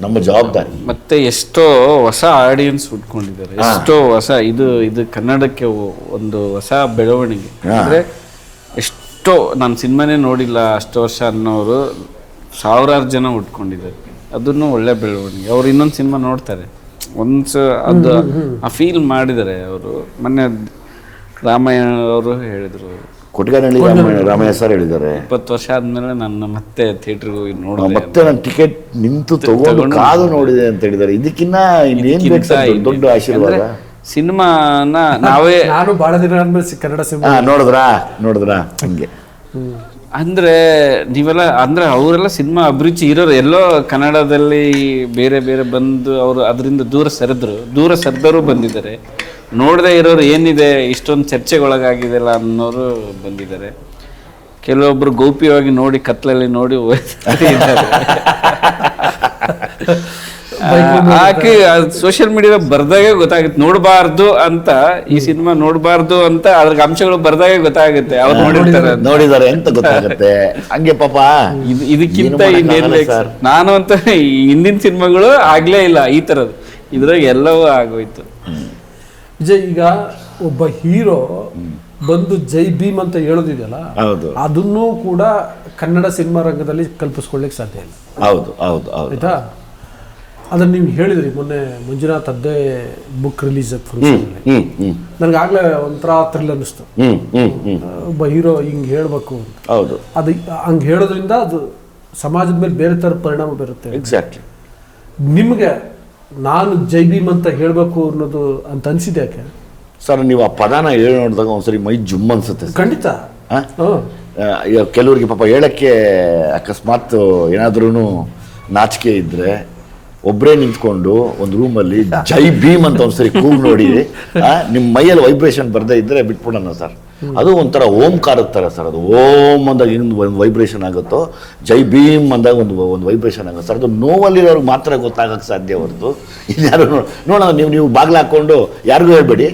ನಮ್ಮ ಜವಾಬ್ದಾರಿ. ಮತ್ತೆ ಎಷ್ಟೋ ಹೊಸ ಆಡಿಯನ್ಸ್ ಹುಟ್ಕೊಂಡಿದ್ದಾರೆ, ಎಷ್ಟೋ ಹೊಸ ಇದು ಕನ್ನಡಕ್ಕೆ ಒಂದು ಹೊಸ ಬೆಳವಣಿಗೆ. ಅಂದರೆ ಎಷ್ಟೋ ನಾನು ಸಿನಿಮಾನೇ ನೋಡಿಲ್ಲ ಅಷ್ಟು ವರ್ಷ ಅನ್ನೋರು ಸಾವಿರಾರು ಜನ ಹುಟ್ಕೊಂಡಿದ್ದಾರೆ. ಅದನ್ನು ಒಳ್ಳೆ ಬೆಳವಣಿಗೆ. ಅವ್ರು ಇನ್ನೊಂದು ಸಿನಿಮಾ ನೋಡ್ತಾರೆ, ಅದು ಆ ಫೀಲ್ ಮಾಡಿದ್ದಾರೆ ಅವರು. ಮೊನ್ನೆ ರಾಮಯ್ಯ ಅವರು ಹೇಳಿದರು, ಕೊಟ್ಗಾನಹಳ್ಳಿ ರಾಮಯ್ಯ ಸರ್ ಹೇಳಿದ್ದಾರೆ, 20 ವರ್ಷ ಆದ್ಮೇಲೆ ನಾನು ಮತ್ತೆ ಥಿಯೇಟರ್ಗೆ ಹೋಗಿ ನೋಡಿದೆ, ಮತ್ತೆ ನಾನು ಟಿಕೆಟ್ ನಿಂತು ತಗೊಂಡು ಕಾದು ನೋಡಿದೆ ಅಂತ ಹೇಳಿದ್ದಾರೆ. ಇದಕ್ಕಿನ್ನ ಇನ್ನೇನ್ ಬೇಕು ಸರ್? ದೊಡ್ಡ ಆಶೀರ್ವಾದ. ಸಿನಿಮಾನ ನಾವೇ, ನಾನು ಬಹಳ ದಿನ ಆದ್ಮೇಲೆ ಕನ್ನಡ ಸಿನಿಮಾ ನೋಡಿದ್ರಾ ಹಂಗೆ. ಅಂದ್ರೆ ನೀವೆಲ್ಲ ಅಂದ್ರೆ ಅವರೆಲ್ಲ ಸಿನಿಮಾ ಅಭಿರುಚಿ ಇರೋರು, ಎಲ್ಲೋ ಕನ್ನಡದಲ್ಲಿ ಬೇರೆ ಬೇರೆ ಬಂದು ಅವರು ಅದರಿಂದ ದೂರ ಸರಿದವರು ಬಂದಿದ್ದಾರೆ. ನೋಡದೆ ಇರೋರು ಏನಿದೆ ಇಷ್ಟೊಂದು ಚರ್ಚೆಗೊಳಗಾಗಿದೆಲ್ಲ ಅನ್ನೋರು ಬಂದಿದ್ದಾರೆ. ಕೆಲವೊಬ್ರು ಗೌಪ್ಯವಾಗಿ ನೋಡಿ ಕತ್ಲಲ್ಲಿ ನೋಡಿ ಆಕೆ ಸೋಷಿಯಲ್ ಮೀಡಿಯಾ ಬರ್ದಾಗೆ ಗೊತ್ತಾಗುತ್ತೆ. ನೋಡಬಾರ್ದು ಅಂತ, ಈ ಸಿನಿಮಾ ನೋಡಬಾರ್ದು ಅಂತ ಅದ್ರ ಅಂಶಗಳು ಬರ್ದಾಗೆ ಗೊತ್ತಾಗುತ್ತೆ. ಅವ್ರು ನೋಡಿದ್ದಾರೆ ಅಂತ ಗೊತ್ತಾಗುತ್ತೆ. ಹಂಗೆ ಪಾಪ ಇದಕ್ಕಿಂತ ಇನ್ನೇನ್ ಬೇಕು? ನಾನು ಅಂತ ಹಿಂದಿನ ಸಿನಿಮಾಗಳು ಆಗ್ಲೇ ಇಲ್ಲ ಈ ತರದ್ದು, ಇದ್ರಾಗ ಎಲ್ಲವೂ ಆಗೋಯ್ತು. ವಿಜಯ್, ಈಗ ಒಬ್ಬ ಹೀರೋ ಬಂದು ಜೈ ಭೀಮ್ ಅಂತ ಹೇಳೋದಿದೆಯಲ್ಲ, ಅದನ್ನೂ ಕೂಡ ಕನ್ನಡ ಸಿನಿಮಾ ರಂಗದಲ್ಲಿ ಕಲ್ಪಿಸ್ಕೊಳ್ಳಿಕ್ಕೆ ಸಾಧ್ಯ ಇಲ್ಲ. ಆಯ್ತಾ? ಅದನ್ನ ನೀವು ಹೇಳಿದ್ರಿ ಮೊನ್ನೆ, ಮಂಜುನಾಥ್ ಅದ್ದೇ ಬುಕ್ ರಿಲೀಸ್ ನನಗೆ ಆಗ್ಲೇ ಒಂಥರ ಥ್ರಿಲ್ ಅನ್ನಿಸ್ತು. ಒಬ್ಬ ಹೀರೋ ಹಿಂಗೆ ಹೇಳ್ಬೇಕು ಅಂತ. ಅದು ಹಂಗೆ ಹೇಳೋದ್ರಿಂದ ಅದು ಸಮಾಜದ ಮೇಲೆ ಬೇರೆ ಥರ ಪರಿಣಾಮ ಬೀರುತ್ತೆ. ಎಕ್ಸಾಕ್ಟ್ಲಿ. ನಿಮಗೆ ನಾನು ಜೈ ಭೀಮ್ ಅಂತ ಹೇಳಬೇಕು ಅನ್ನೋದು ಅಂತ ಅನ್ಸಿದೆ ಯಾಕೆ ಸರ್? ನೀವು ಆ ಪದಾನ ಹೇಳಿ ನೋಡಿದಾಗ ಒಂದ್ಸರಿ ಮೈ ಜುಮ್ ಅನ್ಸುತ್ತೆ. ಖಂಡಿತ. ಕೆಲವರಿಗೆ ಪಾಪ ಹೇಳಕ್ಕೆ ಅಕಸ್ಮಾತ್ ಏನಾದ್ರೂ ನಾಚಿಕೆ ಇದ್ರೆ ಒಬ್ಬರೇ ನಿಂತ್ಕೊಂಡು ಒಂದು ರೂಮಲ್ಲಿ ಜೈ ಭೀಮ್ ಅಂತ ಒಂದ್ಸರಿ ಕೂಗ್ ನೋಡಿ, ನಿಮ್ಮ ಮೈಯಲ್ಲಿ ವೈಬ್ರೇಷನ್ ಬರ್ದೇ ಇದ್ರೆ ಬಿಟ್ಬಿಡೋಣ ಸರ್. ಅದು ಒಂಥರ ಓಂಕಾರದ ಥರ ಸರ್. ಅದು ಓಂ ಅಂದಾಗ ಏನು ಒಂದು ವೈಬ್ರೇಷನ್ ಆಗುತ್ತೋ, ಜೈ ಭೀಮ್ ಅಂದಾಗ ಒಂದು ವೈಬ್ರೇಷನ್ ಆಗುತ್ತೆ ಸರ್. ಅದು ನೋವಲ್ಲಿರೋರ್ಗೆ ಮಾತ್ರ ಗೊತ್ತಾಗಕ್ಕೆ ಸಾಧ್ಯ ಹೊರತು ಇನ್ಯಾರು ನೋಡೋಣ. ನೀವು ಬಾಗಿಲು ಹಾಕ್ಕೊಂಡು ಯಾರಿಗೂ ಹೇಳ್ಬೇಡಿ,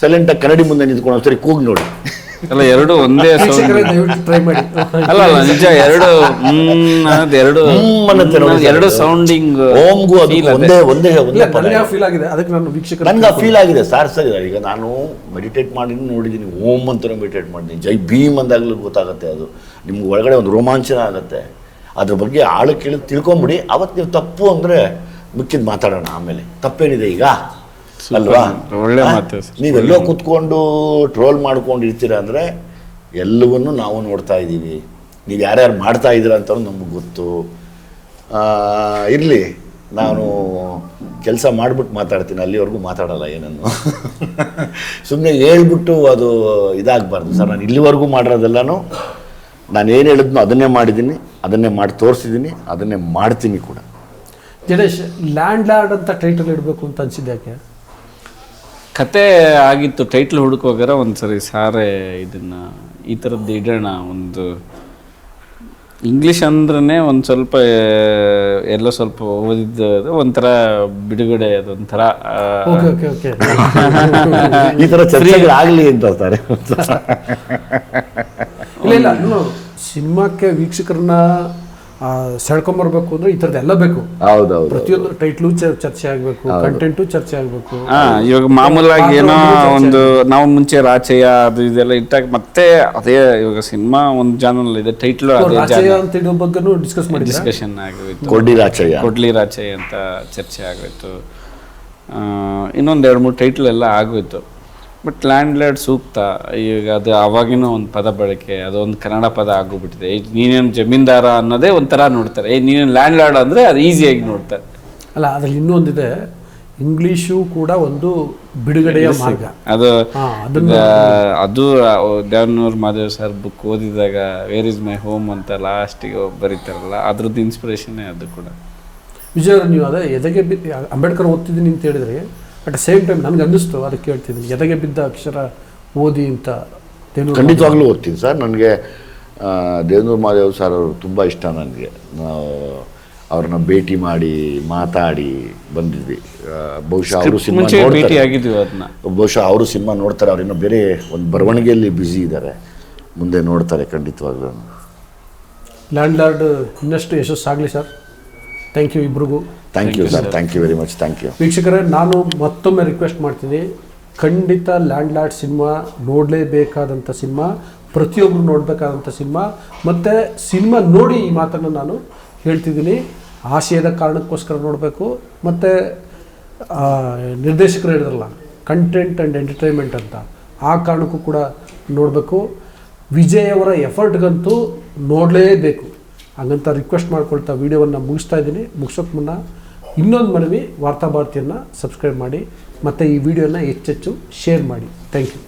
ಸೈಲೆಂಟಾಗಿ ಕನ್ನಡಿ ಮುಂದೆ ನಿಂತ್ಕೊಂಡು ಒಂದ್ಸರಿ ಕೂಗ್ ನೋಡಿ. ಅಲ್ಲ, ಎರಡು ಒಂದೇ ಟ್ರೈ ಮಾಡಿ. ಅಲ್ಲ ನಿಜ, ಎರಡು ಸೌಂಡಿಂಗ್ ಓಂಗೂ ಒಂದೇ ಫೀಲ್ ಆಗಿದೆ. ಅದಕ್ಕೆ ನಾನು ವೀಕ್ಷಕ ನನ್ಗೆ ಫೀಲ್ ಆಗಿದೆ ಸರ್. ಈಗ ನಾನು ಮೆಡಿಟೇಟ್ ಮಾಡಿ ನೋಡಿದ್ದೀನಿ, ಓಂ ಅಂತ ಮೆಡಿಟೇಟ್ ಮಾಡಿದ್ದೀನಿ. ಜೈ ಭೀಮ್ ಅಂದಾಗಲೂ ಗೊತ್ತಾಗುತ್ತೆ. ಅದು ನಿಮ್ಗೆ ಒಳಗಡೆ ಒಂದು ರೋಮಾಂಚನ ಆಗುತ್ತೆ. ಅದ್ರ ಬಗ್ಗೆ ಆಳಕ್ಕೆ ತಿಳ್ಕೊಂಬಿಡಿ. ಅವತ್ತು ನೀವು ತಪ್ಪು ಅಂದರೆ ಮಿಕ್ಕಿದ್ ಮಾತಾಡೋಣ ಆಮೇಲೆ. ತಪ್ಪೇನಿದೆ ಈಗ ಅಲ್ವಾ? ಒಳ್ಳೆ ಮಾತು. ನೀವೆಲ್ಲೋ ಕೂತ್ಕೊಂಡು ಟ್ರೋಲ್ ಮಾಡ್ಕೊಂಡು ಇರ್ತೀರ ಅಂದರೆ ಎಲ್ಲವನ್ನೂ ನಾವು ನೋಡ್ತಾ ಇದ್ದೀವಿ. ನೀವು ಯಾರ್ಯಾರು ಮಾಡ್ತಾ ಇದ್ದೀರ ಅಂತ ನಮ್ಗೆ ಗೊತ್ತು. ಇರಲಿ, ನಾನು ಕೆಲಸ ಮಾಡಿಬಿಟ್ಟು ಮಾತಾಡ್ತೀನಿ, ಅಲ್ಲಿವರೆಗೂ ಮಾತಾಡಲ್ಲ ಏನನ್ನು. ಸುಮ್ಮನೆ ಹೇಳ್ಬಿಟ್ಟು ಅದು ಇದಾಗಬಾರ್ದು ಸರ್. ನಾನು ಇಲ್ಲಿವರೆಗೂ ಮಾಡಿರೋದೆಲ್ಲನೂ ನಾನು ಏನು ಹೇಳಿದ್ನೋ ಅದನ್ನೇ ಮಾಡಿದ್ದೀನಿ, ಅದನ್ನೇ ಮಾಡಿ ತೋರಿಸಿದ್ದೀನಿ, ಅದನ್ನೇ ಮಾಡ್ತೀನಿ ಕೂಡ. ಜಡೇಶ್, ಲ್ಯಾಂಡ್ ಲಾರ್ಡ್ ಅಂತ ಟೈಟಲ್ ಇಡಬೇಕು ಅಂತ ಅನ್ಸಿದ್ದು ಯಾಕೆ? ಕತೆ ಆಗಿತ್ತು, ಟೈಟ್ಲ್ ಹುಡುಕೋಗಾರ ಒಂದ್ಸರಿ ಸಾರೆ ಇದನ್ನು ಈ ಥರದ್ದು ಇಡೋಣ. ಒಂದು ಇಂಗ್ಲೀಷ್ ಅಂದ್ರೇ ಒಂದು ಸ್ವಲ್ಪ ಎಲ್ಲ ಸ್ವಲ್ಪ ಓದಿದ್ದು ಒಂಥರ ಬಿಡುಗಡೆ, ಅದೊಂಥರ ಈ ಥರ ಚರ್ಚೆಗಳು ಆಗಲಿ ಅಂತ ಹೇಳ್ತಾರೆ. ಇಲ್ಲ ಸಿನಿಮಾಕ್ಕೆ ವೀಕ್ಷಕರನ್ನ ಸೆಳ್ಕೊಂಬರ್ಬೇಕು ಅಂದ್ರೆ ಈ ಥರದ್ದು ಎಲ್ಲ ಬೇಕು. ಹೌದೌದು, ಪ್ರತಿಯೊಂದು ಟೈಟ್ಲು ಚರ್ಚೆ ಆಗಬೇಕು, ಕಂಟೆಂಟು ಚರ್ಚೆ ಆಗಬೇಕು. ಇವಾಗ ಮಾಮೂಲಾಗಿ ಏನೋ ಒಂದು ನಾವು ಮುಂಚೆ ರಾಚಯ್ಯ ಅದು ಇದೆಲ್ಲ ಇಟ್ಟಾಗ ಮತ್ತೆ ಅದೇ ಇವಾಗ ಸಿನಿಮಾ ಒಂದು ಚಾನಲ್ ಇದೆ, ಟೈಟ್ಲು ರಾಚಯ್ಯ ಅಂತ ಇಡೋ ಬಗ್ಗೆನೂ ಡಿಸ್ಕಷನ್ ಆಗೋಯ್ತು. ಕೊಡ್ಲಿ ರಾಚಯ್ಯ ಅಂತ ಚರ್ಚೆ ಆಗೋಯ್ತು. ಇನ್ನೊಂದು 2-3 ಟೈಟ್ಲ್ ಎಲ್ಲ ಆಗೋಯ್ತು. ಬಟ್ ಲ್ಯಾಂಡ್ ಲಾರ್ಡ್ ಸೂಕ್ತ. ಈಗ ಅದು ಅವಾಗಿನ ಒಂದು ಪದ ಬಳಕೆ, ಅದೊಂದು ಕನ್ನಡ ಪದ ಆಗೋಗ್ಬಿಟ್ಟಿದೆ. ನೀನೇನು ಜಮೀನ್ದಾರ ಅನ್ನೋದೇ ಒಂಥರ ನೋಡ್ತಾರೆ, ನೀನೇನು ಲ್ಯಾಂಡ್ ಲಾರ್ಡ್ ಅಂದರೆ ಅದು ಈಸಿಯಾಗಿ ನೋಡ್ತಾರೆ. ಅಲ್ಲ, ಅದ್ರಲ್ಲಿ ಇನ್ನೊಂದಿದೆ, ಇಂಗ್ಲೀಷು ಕೂಡ ಒಂದು ಬಿಡುಗಡೆಯ ಮಾರ್ಗ. ಅದು ದೇವನೂರು ಮಾದೇವ್ ಸರ್ ಬುಕ್ ಓದಿದಾಗ ವೇರ್ ಇಸ್ ಮೈ ಹೋಮ್ ಅಂತ ಲಾಸ್ಟಿಗೆ ಬರೀತಾರಲ್ಲ, ಅದ್ರದ್ದು ಇನ್ಸ್ಪಿರೇಷನ್ನೇ ಅದು ಕೂಡ. ವಿಜಯ್, ನೀವು ಅದೇ ಎದೆಗೆ ಅಂಬೇಡ್ಕರ್ ಓದ್ತಿದ್ದೀನಿ ಅಂತ ಹೇಳಿದ್ರಿ. ಅಟ್ ದ ಸೇಮ್ ಟೈಮ್ ನನಗೆ ಅನ್ನಿಸ್ತು, ಅದಕ್ಕೆ ಹೇಳ್ತಿದ್ದೀನಿ, ಎದೆಗೆ ಬಿದ್ದ ಅಕ್ಷರ ಓದಿ ಅಂತ. ಖಂಡಿತವಾಗ್ಲೂ ಓದ್ತೀನಿ ಸರ್. ನನಗೆ ದೇವನೂರು ಮಾದೇವ್ ಸರ್ ಅವರು ತುಂಬ ಇಷ್ಟ. ನನಗೆ ಅವ್ರನ್ನ ಭೇಟಿ ಮಾಡಿ ಮಾತಾಡಿ ಬಂದಿದ್ವಿ. ಬಹುಶಃ ಅವರು ಸಿನಿಮಾ ಬಹುಶಃ ಅವರು ಸಿನಿಮಾ ನೋಡ್ತಾರೆ. ಅವ್ರಿನ್ನೂ ಬೇರೆ ಒಂದು ಬರವಣಿಗೆಯಲ್ಲಿ ಬ್ಯುಸಿ ಇದ್ದಾರೆ, ಮುಂದೆ ನೋಡ್ತಾರೆ ಖಂಡಿತವಾಗ್ಲೂ. ಲ್ಯಾಂಡ್ ಲಾರ್ಡ್ ಇನ್ನಷ್ಟು ಯಶಸ್ಸಾಗಲಿ ಸರ್. ಥ್ಯಾಂಕ್ ಯು ಇಬ್ರಿಗೂ. Thank you sir, thank you very much, thank you. ವೀಕ್ಷಕರೇ, ನಾನು ಮತ್ತೊಮ್ಮೆ ರಿಕ್ವೆಸ್ಟ್ ಮಾಡ್ತೀನಿ, ಖಂಡಿತ ಲ್ಯಾಂಡ್ ಲಾರ್ಡ್ ಸಿನಿಮಾ ನೋಡಲೇಬೇಕಾದಂಥ ಸಿನಿಮಾ, ಪ್ರತಿಯೊಬ್ಬರು ನೋಡಬೇಕಾದಂಥ ಸಿನಿಮಾ. ಮತ್ತು ಸಿನಿಮಾ ನೋಡಿ ಈ ಮಾತನ್ನು ನಾನು ಹೇಳ್ತಿದ್ದೀನಿ, ಆಶಯದ ಕಾರಣಕ್ಕೋಸ್ಕರ ನೋಡಬೇಕು. ಮತ್ತು ನಿರ್ದೇಶಕರು ಹೇಳಿದ್ರಲ್ಲ, ಕಂಟೆಂಟ್ ಆ್ಯಂಡ್ ಎಂಟರ್ಟೈನ್ಮೆಂಟ್ ಅಂತ, ಆ ಕಾರಣಕ್ಕೂ ಕೂಡ ನೋಡಬೇಕು. ವಿಜಯ್ ಅವರ ಎಫರ್ಟ್ಗಂತೂ ನೋಡಲೇಬೇಕು. ಹಾಗಂತ ರಿಕ್ವೆಸ್ಟ್ ಮಾಡ್ಕೊಳ್ತಾ ವಿಡಿಯೋವನ್ನು ಮುಗಿಸ್ತಾ ಇದ್ದೀನಿ. ಮುಗಿಸೋಕ್ಕೆ ಮುನ್ನ ಇನ್ನೊಂದು ಮನವಿ, ವಾರ್ತಾಭಾರತಿಯನ್ನು ಸಬ್ಸ್ಕ್ರೈಬ್ ಮಾಡಿ ಮತ್ತು ಈ ವಿಡಿಯೋನ ಹೆಚ್ಚೆಚ್ಚು ಶೇರ್ ಮಾಡಿ. Thank you.